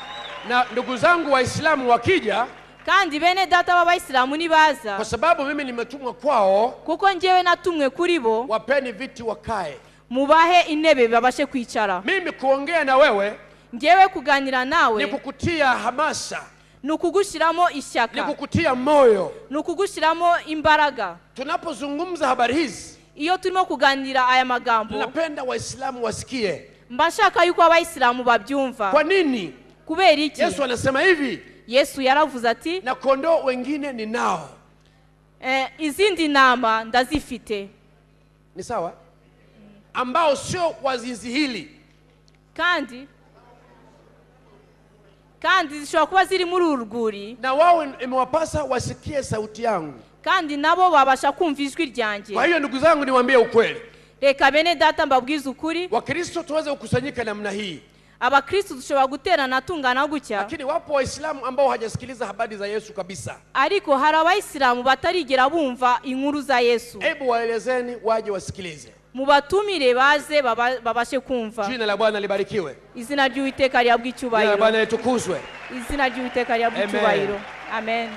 Na ndugu zangu Waislamu wakija, kandi bene data b'Abayisilamu nibaza, kwa sababu mimi nimetumwa kwao, kuko njyewe natumwe kuri bo, wapeni viti wakae. Mubahe intebe babashe kwicara. Mimi kuongea na wewe, njyewe kuganira nawe, ni kukutia hamasa, nukugushiramo ishyaka, ni kukutia moyo, nukugushiramo imbaraga. Tunapozungumza habari hizi, iyo turimo kuganira aya magambo, napenda Waislamu wasikie. Mbashaka yuko Abayisilamu babyumva. Kwa nini? Kubera iki? Yesu anasema hivi. Yesu yaravuze ati, na kondoo wengine ninao. Izindi nama ndazifite. Ni sawa? Ambao sio wazizi hili. Kandi zishobora kuba ziri muri uruguri. Na wao imewapasa wasikie sauti yangu. Kandi nabo babasha kumva ijwi ryanjye. Kwa hiyo ndugu zangu niwaambie ukweli. Reka bene data mbabwize ukuri. Wakristo tuweze kukusanyika namna hii. Abakristo dushobora guterana tungana gutya. Lakini wapo Waislamu ambao hawajasikiliza habari za Yesu kabisa. Ariko hari Abayisilamu batarigera bumva inkuru za Yesu. Hebu waelezeni waje wasikilize. Mubatumire baze babashe kumva. Jina la Bwana libarikiwe. Izina ry'Uwiteka rihabwe icyubahiro. Jina la Bwana litukuzwe. Izina ry'Uwiteka rihabwe icyubahiro. Amen.